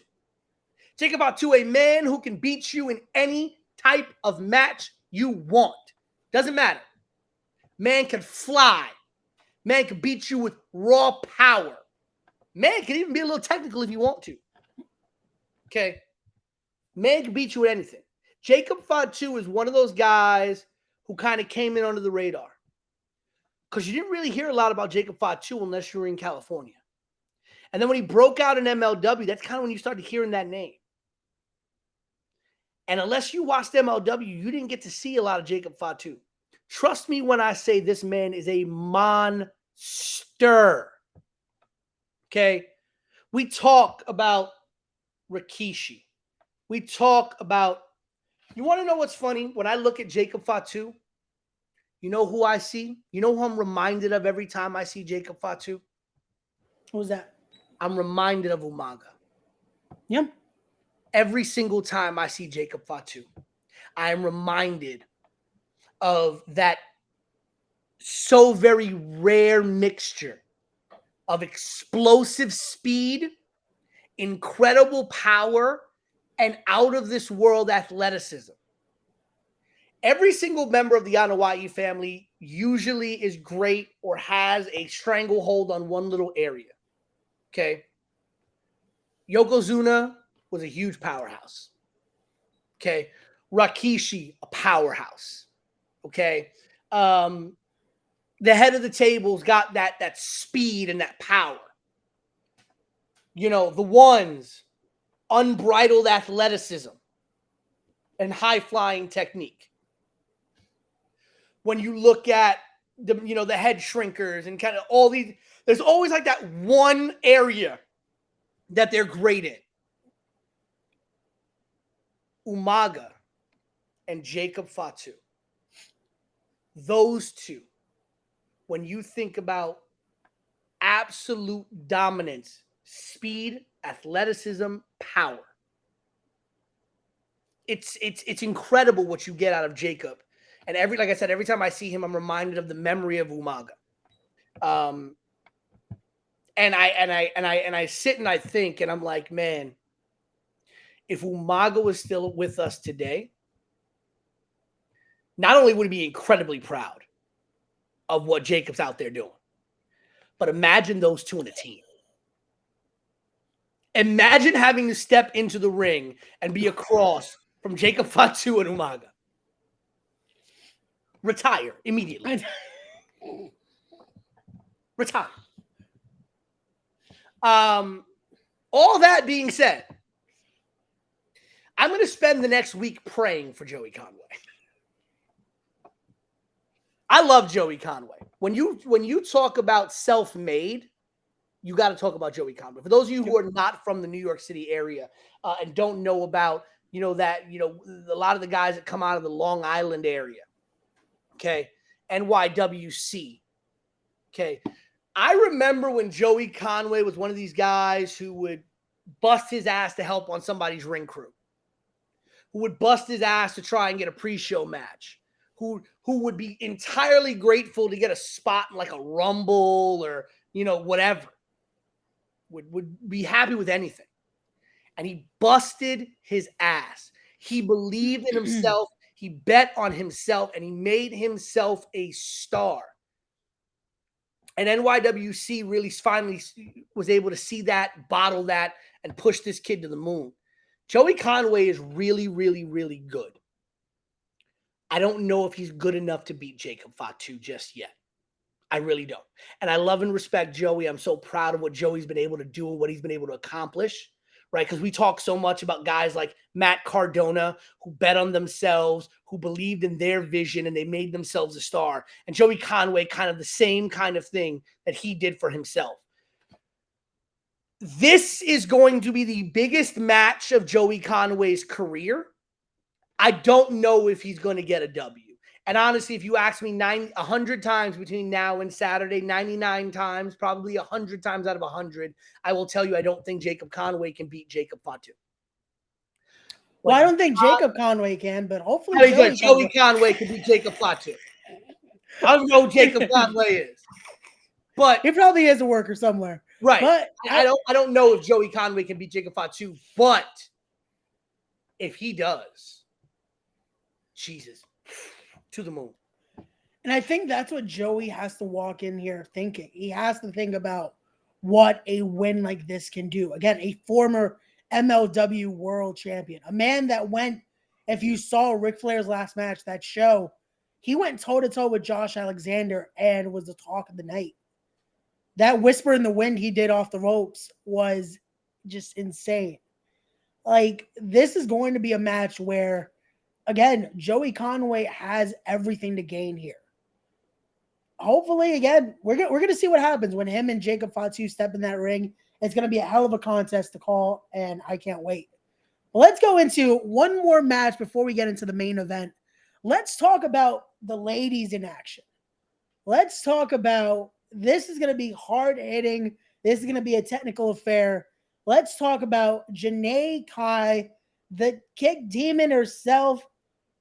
Jacob Fatu, a man who can beat you in any type of match you want. Doesn't matter. Man can fly. Man can beat you with raw power. Man can even be a little technical if you want to. Okay? Man can beat you at anything. Jacob Fatu is one of those guys who kind of came in under the radar. Because you didn't really hear a lot about Jacob Fatu unless you were in California. And then when he broke out in MLW, that's kind of when you started hearing that name. And unless you watched MLW, you didn't get to see a lot of Jacob Fatu. Trust me when I say this man is a monster. Okay? We talk about Rikishi. We talk about, you want to know what's funny? When I look at Jacob Fatu, you know who I see? You know who I'm reminded of every time I see Jacob Fatu? Who's that? I'm reminded of Umaga. Yeah. Every single time I see Jacob Fatu, I am reminded of that so very rare mixture of explosive speed, incredible power, and out of this world athleticism. Every single member of the On Hawaiian family usually is great or has a stranglehold on one little area. Okay. Yokozuna was a huge powerhouse. Okay. Rikishi, a powerhouse. Okay. The head of the table's got that speed and that power. The ones, unbridled athleticism and high-flying technique. When you look at the head shrinkers and kind of all these, there's always like that one area that they're great in. Umaga and Jacob Fatu. Those two, when you think about absolute dominance, speed, athleticism, power, it's incredible what you get out of Jacob. And like I said, every time I see him, I'm reminded of the memory of Umaga. And I sit and I think, and I'm like, man, if Umaga was still with us today, not only would he be incredibly proud of what Jacob's out there doing, but imagine those two in a team. Imagine having to step into the ring and be across from Jacob Fatu and Umaga. Retire immediately. Retire. All that being said, I'm going to spend the next week praying for Joey Conway. I love Joey Conway. When you talk about self-made, you got to talk about Joey Conway. For those of you who are not from the New York City area and don't know about, a lot of the guys that come out of the Long Island area, okay, NYWC, okay. I remember when Joey Conway was one of these guys who would bust his ass to help on somebody's ring crew, who would bust his ass to try and get a pre-show match, who would be entirely grateful to get a spot in like a Rumble or, whatever, would be happy with anything. And he busted his ass. He believed in himself. He bet on himself, and he made himself a star. And NYWC really finally was able to see that, bottle that, and push this kid to the moon. Joey Conway is really, really, really good. I don't know if he's good enough to beat Jacob Fatu just yet. I really don't. And I love and respect Joey. I'm so proud of what Joey's been able to do and what he's been able to accomplish, right? Because we talk so much about guys like Matt Cardona who bet on themselves, who believed in their vision, and they made themselves a star. And Joey Conway, kind of the same kind of thing that he did for himself. This is going to be the biggest match of Joey Conway's career. I don't know if he's going to get a W. And honestly, if you ask me 100 times between now and Saturday, 99 times, probably 100 times out of 100, I will tell you I don't think Jacob Conway can beat Jacob Fatu. Well, I don't think Jacob Conway can, but hopefully Joey Conway can beat Jacob Fatu. I don't know who Jacob Conway is, but he probably is a worker somewhere. Right. But I don't know if Joey Conway can beat Jacob Fatu, but if he does, Jesus, to the moon. And I think that's what Joey has to walk in here thinking. He has to think about what a win like this can do. Again, a former MLW world champion, a man that went, if you saw Ric Flair's last match, that show, he went toe-to-toe with Josh Alexander and was the talk of the night. That whisper in the wind he did off the ropes was just insane. Like, this is going to be a match where, again, Joey Conway has everything to gain here. Hopefully, again, we're going to see what happens when him and Jacob Fatu step in that ring. It's going to be a hell of a contest to call, and I can't wait. Well, let's go into one more match before we get into the main event. Let's talk about the ladies in action. Let's talk about, this is going to be hard-hitting. This is going to be a technical affair. Let's talk about Janae Kai, the kick demon herself,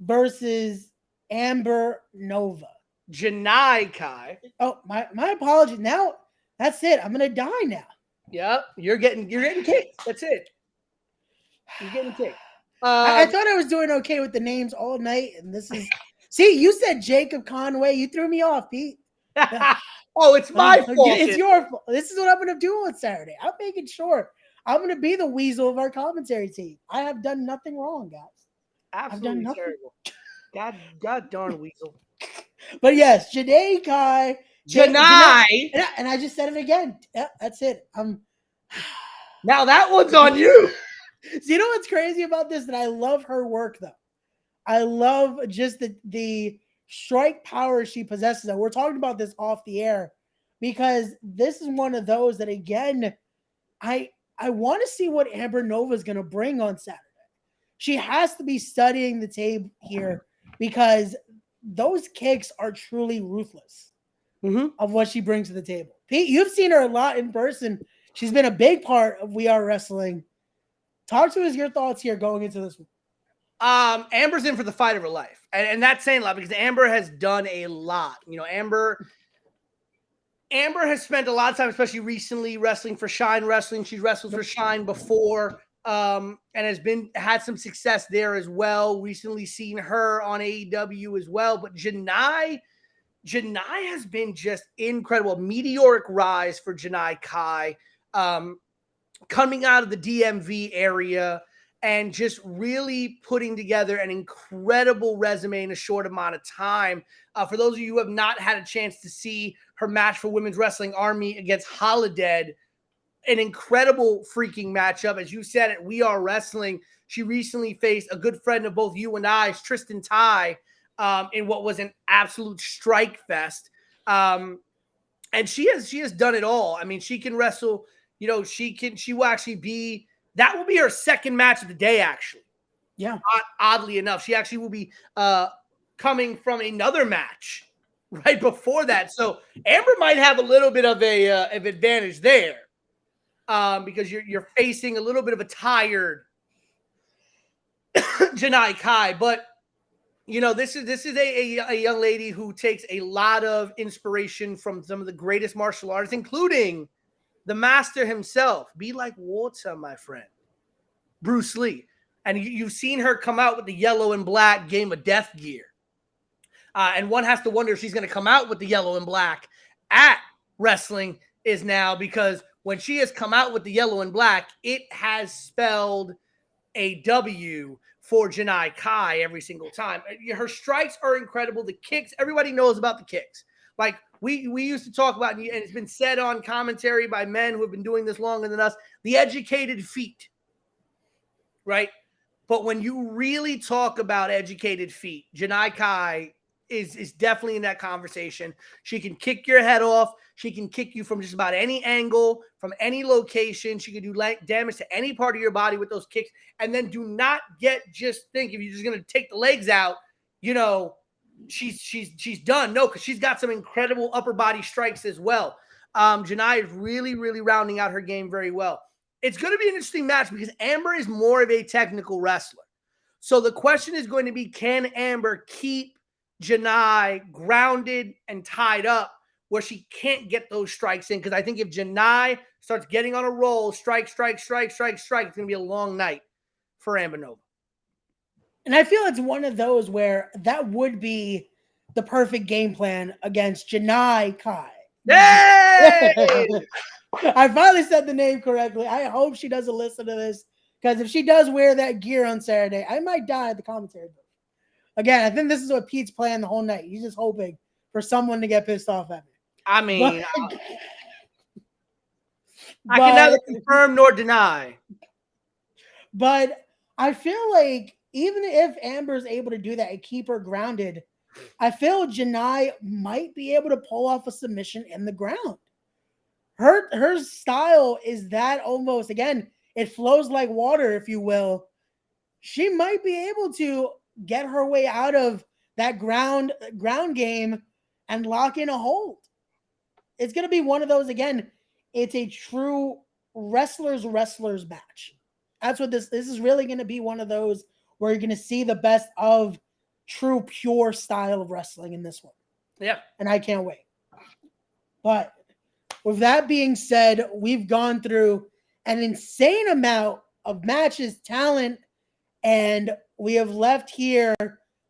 versus Amber Nova. Janae Kai. Oh, my apologies. Now, that's it. I'm going to die now. Yeah, you're getting kicked. That's it. You're getting kicked. I thought I was doing okay with the names all night, and this is... See, you said Jacob Conway. You threw me off, Pete. Oh, it's my fault. It's your fault. This is what I'm going to do on Saturday. I'm making sure I'm going to be the weasel of our commentary team. I have done nothing wrong, guys. Absolutely terrible. God darn weasel. But yes, Janae Kai. Janae. And I just said it again. Yeah, that's it. Now that one's on you. So you know what's crazy about this? That I love her work, though. I love just the strike power she possesses. And we're talking about this off the air because this is one of those that, again, I want to see what Amber Nova is going to bring on Saturday. She has to be studying the tape here because those kicks are truly ruthless of what she brings to the table. Pete, you've seen her a lot in person. She's been a big part of We Are Wrestling. Talk to us your thoughts here going into this one. Amber's in for the fight of her life. And that's saying a lot because Amber has done a lot. You know, Amber has spent a lot of time, especially recently, wrestling for Shine Wrestling. She's wrestled for Shine before, and had some success there as well. Recently seen her on AEW as well. But Janae has been just incredible. Meteoric rise for Janae Kai, coming out of the DMV area and just really putting together an incredible resume in a short amount of time. For those of you who have not had a chance to see her match for Women's Wrestling Army against Holidead, an incredible freaking matchup. As you said at We Are Wrestling, she recently faced a good friend of both you and I's, Tristan Ty, in what was an absolute strike fest. And she has done it all. I mean, she can wrestle, you know, she will actually be, that will be her second match of the day, actually. Yeah. Oddly enough, she actually will be coming from another match right before that. So Amber might have a little bit of of advantage there, because you're facing a little bit of a tired Janae Kai. But you know, this is a young lady who takes a lot of inspiration from some of the greatest martial artists, including the master himself. Be like water, my friend, Bruce Lee. And you've seen her come out with the yellow and black Game of Death gear. And one has to wonder if she's going to come out with the yellow and black at Wrestling Is Now, because when she has come out with the yellow and black, it has spelled a W for Janae Kai every single time. Her strikes are incredible. The kicks, everybody knows about the kicks. Like we used to talk about, and it's been said on commentary by men who have been doing this longer than us, the educated feet, right? But when you really talk about educated feet, Janae Kai is definitely in that conversation. She can kick your head off. She can kick you from just about any angle, from any location. She can do damage to any part of your body with those kicks. And then do not just think if you're just going to take the legs out, you know, she's done. No, because she's got some incredible upper body strikes as well. Janae is really, really rounding out her game very well. It's going to be an interesting match because Amber is more of a technical wrestler. So the question is going to be, can Amber keep Janae grounded and tied up where she can't get those strikes in? Because I think if Janae starts getting on a roll, strike, it's going to be a long night for Amber Nova. And I feel it's one of those where that would be the perfect game plan against Janae Kai. Hey! I finally said the name correctly. I hope she doesn't listen to this, because if she does wear that gear on Saturday, I might die at the commentary booth. Again, I think this is what Pete's playing the whole night. He's just hoping for someone to get pissed off at me. I mean, I can neither confirm nor deny. But I feel like even if Amber's able to do that and keep her grounded, I feel Janae might be able to pull off a submission in the ground. Her style is that almost, again, it flows like water, if you will. She might be able to get her way out of that ground game and lock in a hold. It's going to be one of those, again, it's a true wrestlers match. That's what this is really going to be, one of those where you're going to see the best of true, pure style of wrestling in this one. Yeah. And I can't wait. But with that being said, we've gone through an insane amount of matches, talent, and we have left here,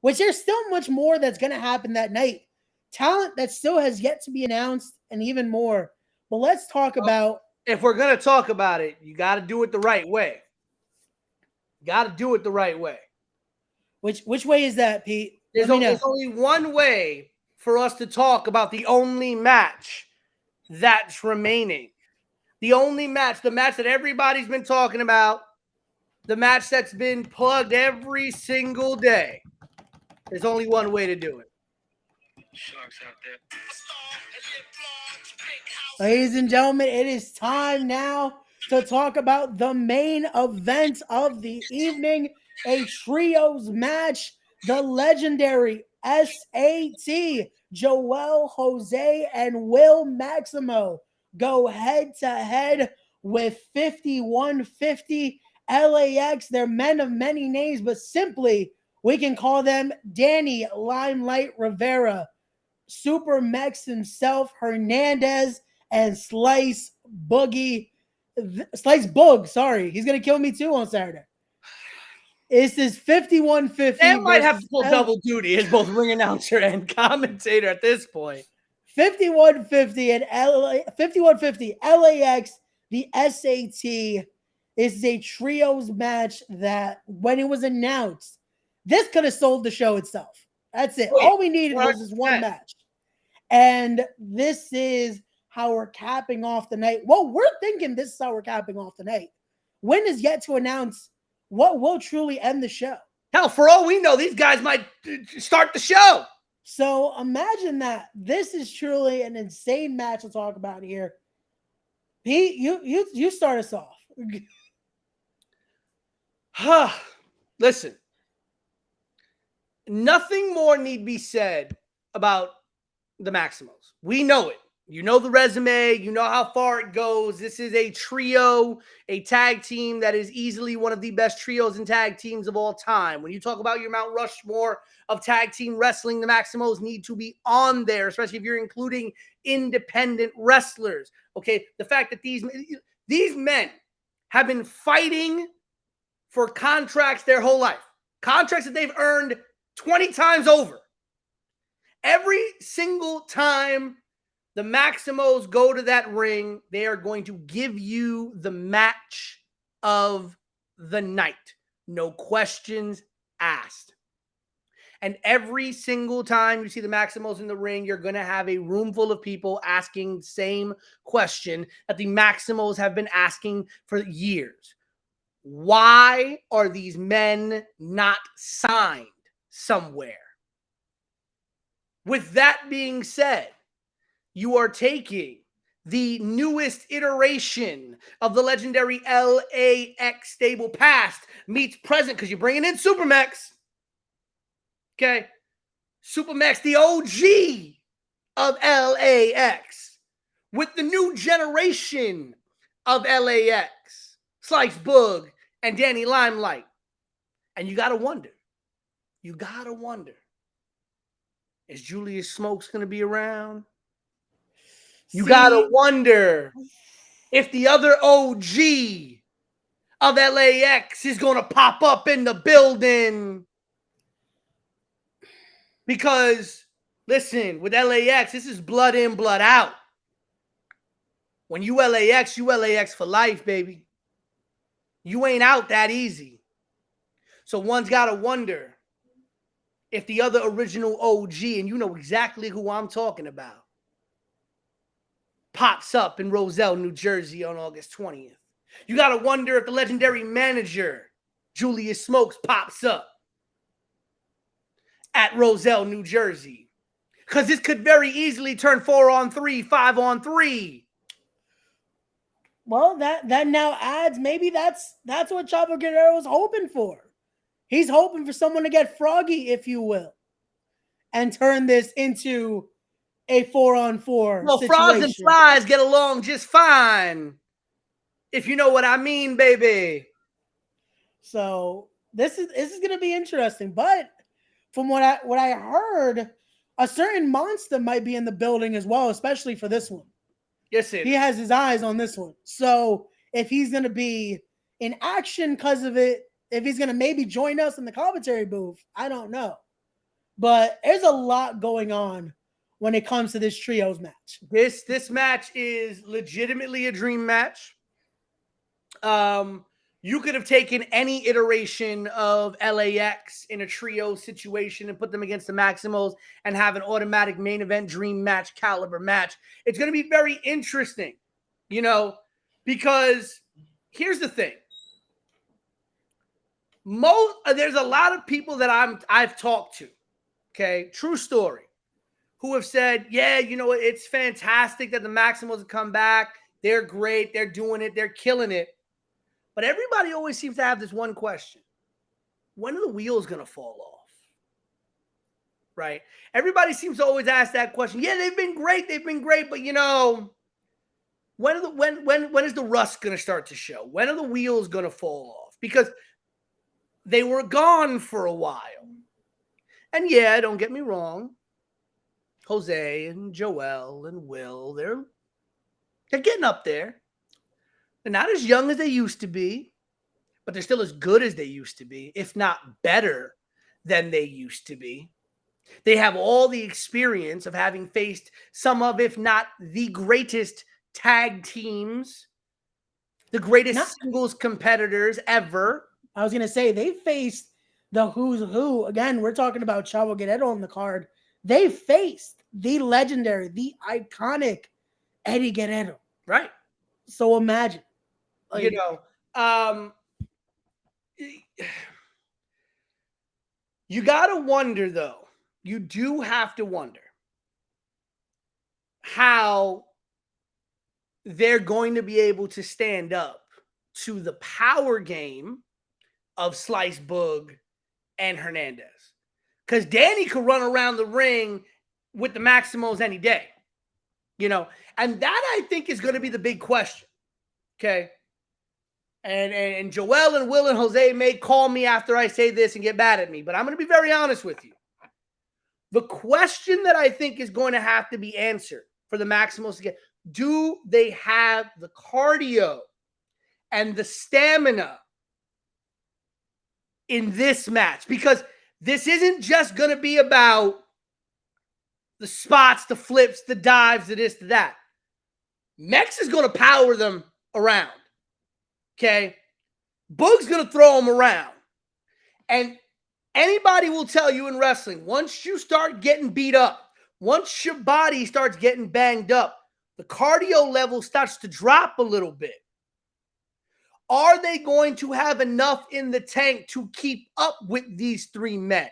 which there's still much more that's going to happen that night. Talent that still has yet to be announced and even more. But let's talk about... If we're going to talk about it, you got to do it the right way. Which way is that, Pete? There's only one way for us to talk about the only match that's remaining. The only match, the match that everybody's been talking about, the match that's been plugged every single day. There's only one way to do it. Sharks out there. Ladies and gentlemen, it is time now to talk about the main event of the evening, a trios match. The legendary SAT, Joel, Jose, and Will Maximo go head to head with 5150 LAX. They're men of many names, but simply we can call them Danny Limelight Rivera, Super Mex himself, Hernandez, and Slice Boogie. Slice Boog, sorry. He's going to kill me too on Saturday. It's this 5150. They might have to pull double duty as both ring announcer and commentator at this point. 5150 and 5150 LAX, the SAT. This is a trios match that when it was announced, this could have sold the show itself. That's it. All we needed was this one match. And this is how we're capping off the night. Well, we're thinking this is how we're capping off the night. Win is yet to announce what will truly end the show. Hell, for all we know, these guys might start the show. So imagine that. This is truly an insane match to talk about here. Pete, you start us off. Listen, nothing more need be said about the Maximals. We know it. You know the resume. You know how far it goes. This is a trio, a tag team that is easily one of the best trios and tag teams of all time. When you talk about your Mount Rushmore of tag team wrestling, the Maximals need to be on there, especially if you're including independent wrestlers. Okay, the fact that these men have been fighting for contracts their whole life, contracts that they've earned 20 times over. Every single time the Maximos go to that ring, they are going to give you the match of the night. No questions asked. And every single time you see the Maximos in the ring, you're going to have a room full of people asking the same question that the Maximos have been asking for years. Why are these men not signed somewhere? With that being said, you are taking the newest iteration of the legendary LAX stable, past meets present, because you're bringing in Supermex. Okay? Supermex, the OG of LAX, with the new generation of LAX, Slice Boog and Danny Limelight. And you got to wonder, is Julius Smokes going to be around? You got to wonder if the other OG of LAX is going to pop up in the building. Because, listen, with LAX, this is blood in, blood out. When you LAX for life, baby. You ain't out that easy. So one's got to wonder if the other original OG, and you know exactly who I'm talking about, pops up in Roselle, New Jersey on August 20th. You got to wonder if the legendary manager, Julius Smokes, pops up at Roselle, New Jersey. Because this could very easily turn 4-on-3, 5-on-3. Well, that now adds, maybe that's what Chavo Guerrero was hoping for. He's hoping for someone to get froggy, if you will, and turn this into a 4-on-4 well, situation. Frogs and flies get along just fine, if you know what I mean, baby. So this is going to be interesting. But from what I heard, a certain monster might be in the building as well, especially for this one. Yes, he has his eyes on this one. So if he's going to be in action because of it, if he's going to maybe join us in the commentary booth, I don't know. But there's a lot going on when it comes to this trios match. This match is legitimately a dream match. You could have taken any iteration of LAX in a trio situation and put them against the Maximals and have an automatic main event dream match caliber match. It's going to be very interesting, you know, because here's the thing. There's a lot of people that I've talked to, okay, true story, who have said, yeah, you know, it's fantastic that the Maximals have come back. They're great. They're doing it. They're killing it. But everybody always seems to have this one question. When are the wheels going to fall off? Right? Everybody seems to always ask that question. Yeah, they've been great. But, you know, when is the rust going to start to show? When are the wheels going to fall off? because they were gone for a while. And yeah, don't get me wrong, Jose and Joel and Will, they're getting up there. They're not as young as they used to be, but they're still as good as they used to be, if not better than they used to be. They have all the experience of having faced some of, if not the greatest tag teams, the greatest singles competitors ever. I was going to say, they faced the who's who. Again, we're talking about Chavo Guerrero on the card. They faced the legendary, the iconic Eddie Guerrero. Right. So imagine. Like, you got to wonder, though. You do have to wonder how they're going to be able to stand up to the power game of Slice Boog and Hernandez. Because Danny could run around the ring with the Maximos any day. And that, I think, is going to be the big question. Okay? And Joel and Will and Jose may call me after I say this and get mad at me, but I'm going to be very honest with you. The question that I think is going to have to be answered for the Maximos to get, do they have the cardio and the stamina in this match? Because this isn't just going to be about the spots, the flips, the dives, the this, the that. Mex is going to power them around. Okay? Boog's going to throw them around. And anybody will tell you in wrestling, once you start getting beat up, once your body starts getting banged up, the cardio level starts to drop a little bit. Are they going to have enough in the tank to keep up with these three men?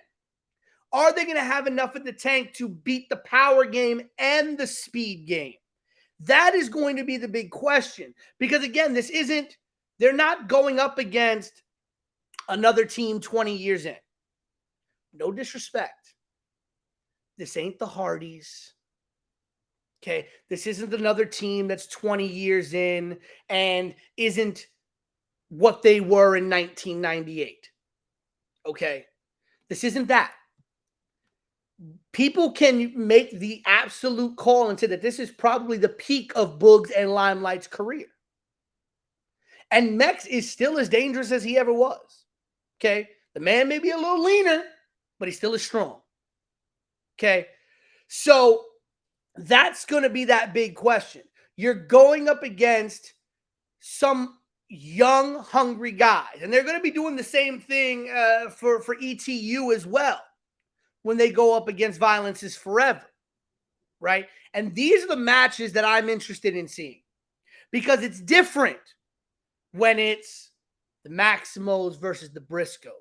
Are they going to have enough in the tank to beat the power game and the speed game? That is going to be the big question. Because again, they're not going up against another team 20 years in. No disrespect. This ain't the Hardys. Okay? This isn't another team that's 20 years in and isn't what they were in 1998. Okay? This isn't that. People can make the absolute call and say that this is probably the peak of Boog's and Limelight's career. And Mex is still as dangerous as he ever was. Okay? The man may be a little leaner, but he's still as strong. Okay? So that's going to be that big question. You're going up against some young, hungry guys. And they're going to be doing the same thing for ETU as well when they go up against Violence is Forever. Right? And these are the matches that I'm interested in seeing. Because it's different when it's the Maximos versus the Briscoes.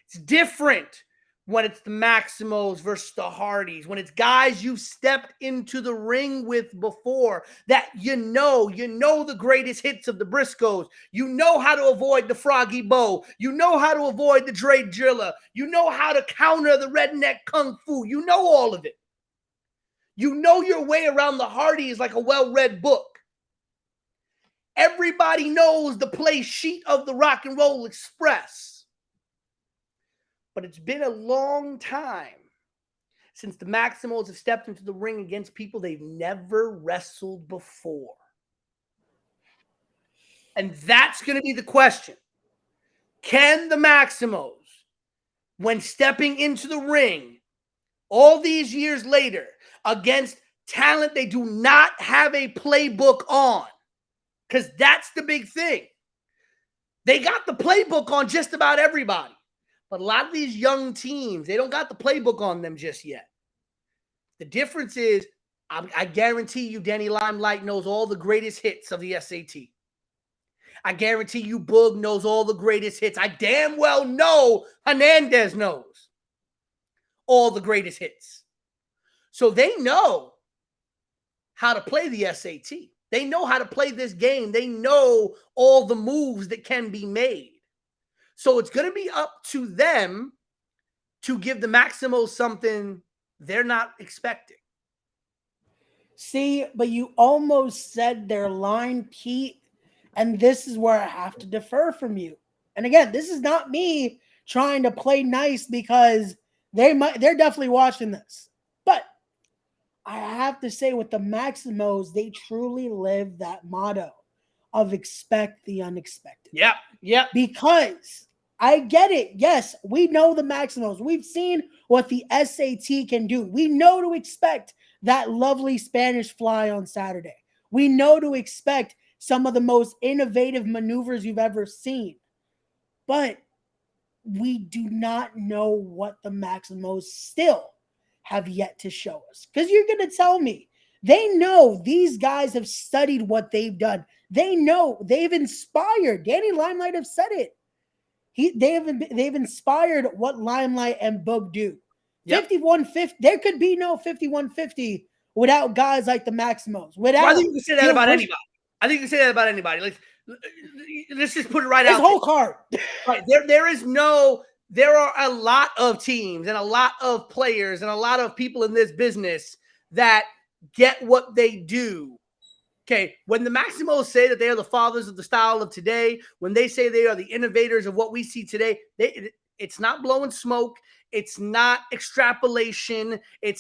It's different when it's the Maximos versus the Hardys, when it's guys you've stepped into the ring with before that you know the greatest hits of the Briscoes. You know how to avoid the Froggy Bow. You know how to avoid the Dre Drilla. You know how to counter the redneck kung fu. You know all of it. You know your way around the Hardys like a well-read book. Everybody knows the play sheet of the Rock and Roll Express. But it's been a long time since the Maximos have stepped into the ring against people they've never wrestled before. And that's going to be the question. Can the Maximos, when stepping into the ring all these years later against talent they do not have a playbook on, because that's the big thing. They got the playbook on just about everybody. But a lot of these young teams, they don't got the playbook on them just yet. The difference is, I guarantee you Danny Limelight knows all the greatest hits of the SAT. I guarantee you Boog knows all the greatest hits. I damn well know Hernandez knows all the greatest hits. So they know how to play the SAT. They know how to play this game. They know all the moves that can be made. So it's going to be up to them to give the Maximos something they're not expecting. See, but you almost said their line, Pete. And this is where I have to defer from you. And again, this is not me trying to play nice because they're definitely watching this. But I have to say with the Maximos, they truly live that motto of expect the unexpected. Yep. Because I get it. Yes, we know the Maximos. We've seen what the SAT can do. We know to expect that lovely Spanish fly on Saturday. We know to expect some of the most innovative maneuvers you've ever seen. But we do not know what the Maximos still have yet to show us. Because you're going to tell me they know these guys have studied what they've done. They know they've inspired. Danny Limelight have said it. They've inspired what Limelight and Boog do. Yep. 5150. There could be no 5150 without guys like the Maximos. Without, I think you can say that about anybody. I think you can say that about anybody. Like, let's just put it right out. This whole card. Right. There are a lot of teams and a lot of players and a lot of people in this business that get what they do. Okay, when the Maximos say that they are the fathers of the style of today, when they say they are the innovators of what we see today, it's not blowing smoke. It's not extrapolation. It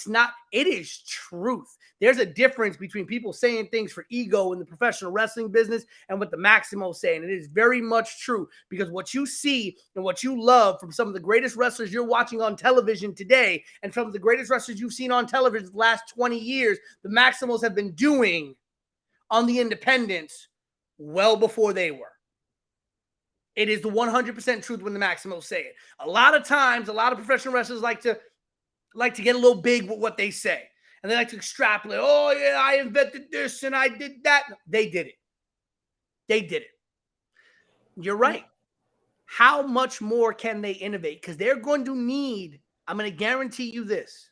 is truth. There's a difference between people saying things for ego in the professional wrestling business and what the Maximos saying. It is very much true because what you see and what you love from some of the greatest wrestlers you're watching on television today and from the greatest wrestlers you've seen on television the last 20 years, the Maximos have been doing on the independents well before they were. It is the 100% truth when the Maximos say it. A lot of times, a lot of professional wrestlers like to get a little big with what they say. And they like to extrapolate. Oh, yeah, I invented this and I did that. They did it. You're right. How much more can they innovate? Because they're going to need, I'm going to guarantee you this,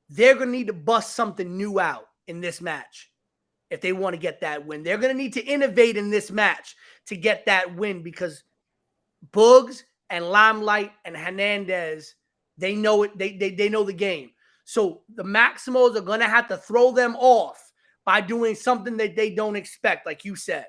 they're going to need to bust something new out in this match. If they want to get that win, they're going to need to innovate in this match to get that win because Boogs and Limelight and Hernandez, they know it. They know the game. So the Maximos are going to have to throw them off by doing something that they don't expect. Like you said,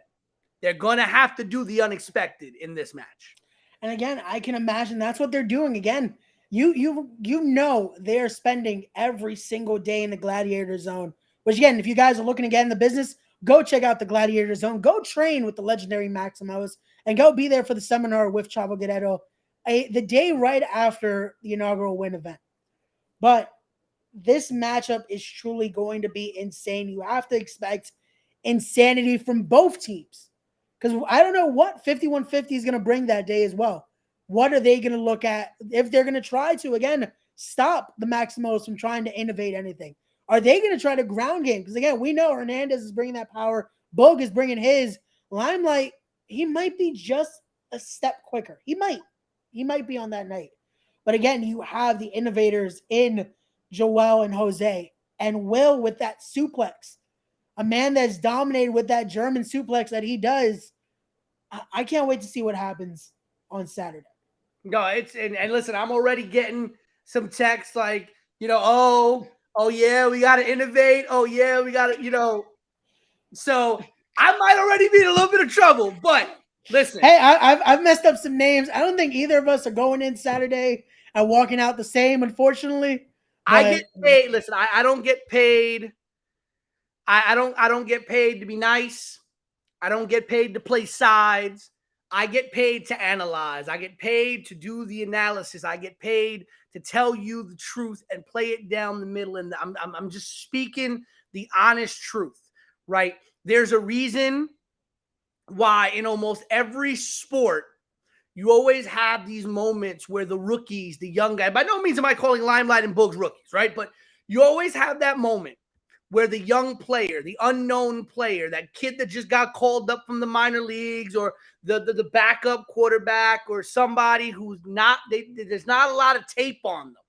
they're going to have to do the unexpected in this match. And again, I can imagine that's what they're doing. Again, you know they're spending every single day in the Gladiator Zone. Which again, if you guys are looking to get in the business, go check out the Gladiator Zone. Go train with the legendary Maximos and go be there for the seminar with Chavo Guerrero the day right after the inaugural win event. But this matchup is truly going to be insane. You have to expect insanity from both teams. Because I don't know what 5150 is going to bring that day as well. What are they going to look at if they're going to try to, again, stop the Maximos from trying to innovate anything? Are they going to try to ground game? Because, again, we know Hernandez is bringing that power. Boog is bringing his. Limelight, he might be just a step quicker. He might be on that night. But, again, you have the innovators in Joel and Jose. And Will with that suplex. A man that's dominated with that German suplex that he does. I can't wait to see what happens on Saturday. No, and listen, I'm already getting some texts like, oh yeah, we got to innovate. Oh yeah, we got to, So I might already be in a little bit of trouble, but listen. Hey, I've messed up some names. I don't think either of us are going in Saturday and walking out the same, unfortunately. I get paid. Listen, I don't get paid. I don't get paid to be nice. I don't get paid to play sides. I get paid to analyze. I get paid to do the analysis. I get paid to tell you the truth and play it down the middle. And I'm just speaking the honest truth, right? There's a reason why in almost every sport, you always have these moments where the rookies, the young guy, by no means am I calling Limelight and Boogs rookies, right? But you always have that moment where the young player, the unknown player, that kid that just got called up from the minor leagues or the backup quarterback or somebody who's not, there's not a lot of tape on them.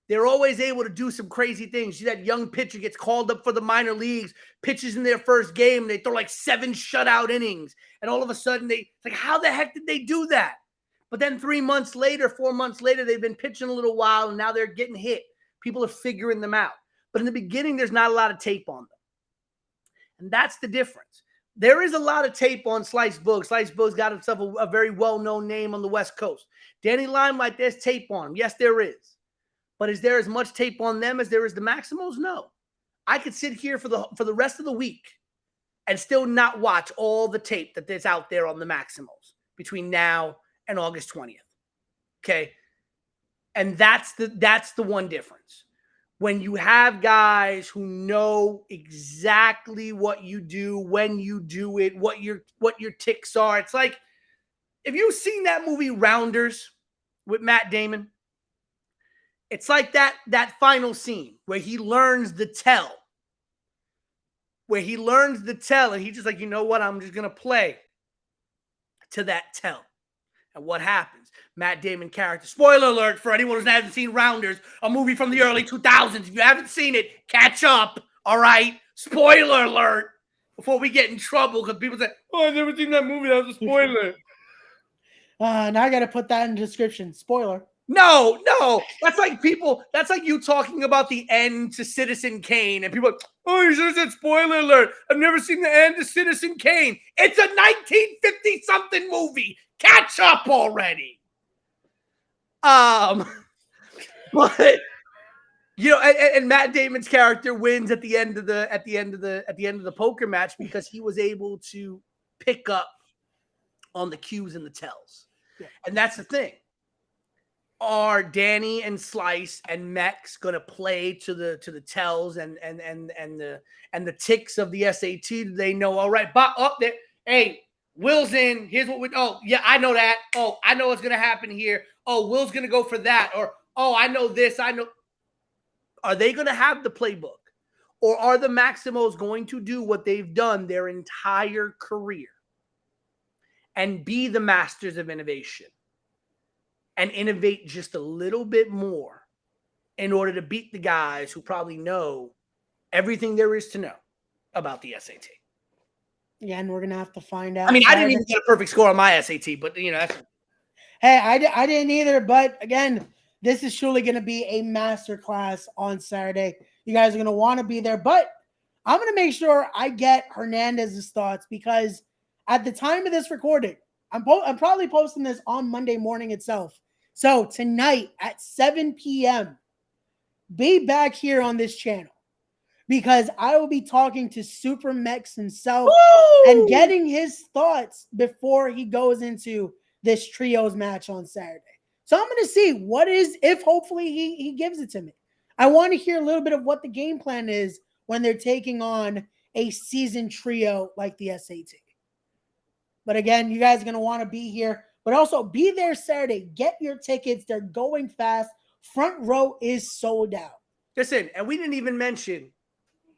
They're always able to do some crazy things. See that young pitcher gets called up for the minor leagues, pitches in their first game, and they throw like 7 shutout innings. And all of a sudden, it's like, how the heck did they do that? But then 3 months later, 4 months later, they've been pitching a little while, and now they're getting hit. People are figuring them out. But in the beginning, there's not a lot of tape on them. And that's the difference. there is a lot of tape on Slice Boog. Slice Boog's got himself a very well-known name on the West Coast. Danny Limelight, there's tape on him. Yes, there is. But is there as much tape on them as there is the Maximals? No. I could sit here for the rest of the week and still not watch all the tape that there's out there on the Maximals between now and August 20th. Okay? And that's the one difference. When you have guys who know exactly what you do, when you do it, what your ticks are. It's like, if you've seen that movie Rounders with Matt Damon, it's like that final scene where he learns the tell. And he's just like, you know what? I'm just going to play to that tell. And what happens? Matt Damon character. Spoiler alert for anyone who hasn't seen Rounders, a movie from the early 2000s. If you haven't seen it, catch up. All right? Spoiler alert. Before we get in trouble because people say, oh, I've never seen that movie. That was a spoiler. Now I got to put that in the description. Spoiler. No. That's like you talking about the end to Citizen Kane. And people are like, oh, you should have said spoiler alert. I've never seen the end to Citizen Kane. It's a 1950-something movie. Catch up already. But you know, and Matt Damon's character wins at the end of the poker match because he was able to pick up on the cues and the tells. Yeah. And that's the thing. Are Danny and Slice and Mex gonna play to the tells and the ticks of the SAT? Do they know? All right, but up there, hey, Will's in. Here's what we. Oh yeah, I know that. Oh, I know what's gonna happen here. Oh, Will's gonna go for that. Or oh, I know this. I know. Are they gonna have the playbook, or are the Maximos going to do what they've done their entire career and be the masters of innovation? And innovate just a little bit more in order to beat the guys who probably know everything there is to know about the SAT. Yeah, and we're going to have to find out. I mean, I didn't even get a perfect score on my SAT, but, you know, that's... Hey, I didn't either, but, again, this is surely going to be a masterclass on Saturday. You guys are going to want to be there, but I'm going to make sure I get Hernandez's thoughts because at the time of this recording, I'm probably posting this on Monday morning itself. So tonight at 7 p.m., be back here on this channel because I will be talking to Super Mex himself and getting his thoughts before he goes into this trios match on Saturday. So I'm going to see what is, if hopefully he gives it to me. I want to hear a little bit of what the game plan is when they're taking on a seasoned trio like the SAT. But again, you guys are going to want to be here. But also be there Saturday. Get your tickets. They're going fast. Front row is sold out. Listen, and we didn't even mention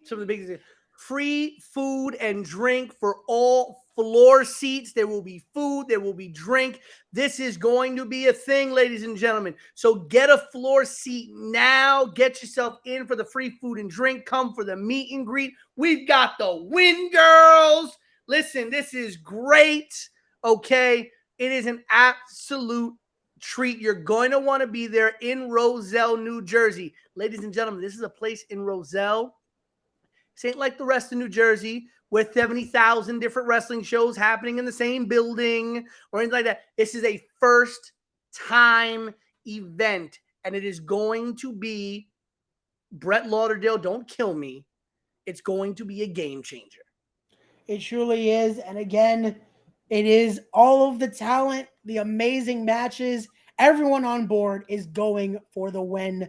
some of the big things. Free food and drink for all floor seats. There will be food. There will be drink. This is going to be a thing, ladies and gentlemen. So get a floor seat now. Get yourself in for the free food and drink. Come for the meet and greet. We've got the Win Girls. Listen, this is great, okay? It is an absolute treat. You're going to want to be there in Roselle, New Jersey. Ladies and gentlemen, this is a place in Roselle. This ain't like the rest of New Jersey with 70,000 different wrestling shows happening in the same building or anything like that. This is a first-time event, and it is going to be, Brett Lauderdale, don't kill me, it's going to be a game changer. It truly is. And again, it is all of the talent, the amazing matches. Everyone on board is going for the win.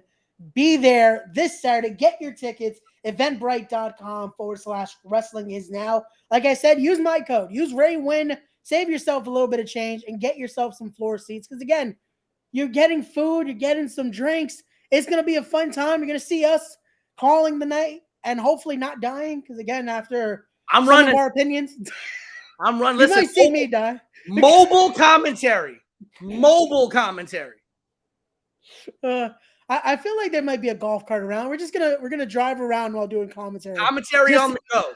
Be there this Saturday. Get your tickets. Eventbrite.com/wrestling is now. Like I said, use my code. Use RayWin. Save yourself a little bit of change and get yourself some floor seats. Because again, you're getting food. You're getting some drinks. It's going to be a fun time. You're going to see us calling the night and hopefully not dying. Because again, after... I'm running. Of our opinions. I'm running. You Listen, might see me die. Mobile commentary. I feel like there might be a golf cart around. We're gonna drive around while doing commentary. Commentary on the go.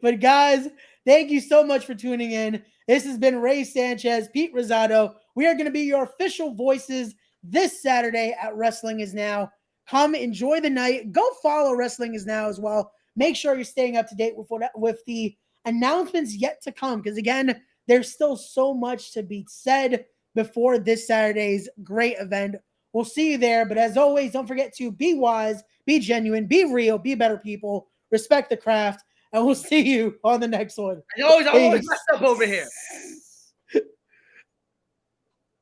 But guys, thank you so much for tuning in. This has been Ray Sanchez, Pete Rosado. We are going to be your official voices this Saturday at Wrestling Is Now. Come enjoy the night. Go follow Wrestling Is Now as well. Make sure you're staying up to date with the announcements yet to come. Because again, there's still so much to be said before this Saturday's great event. We'll see you there. But as always, don't forget to be wise, be genuine, be real, be better people, respect the craft, and we'll see you on the next one. I always Peace. messed up over here.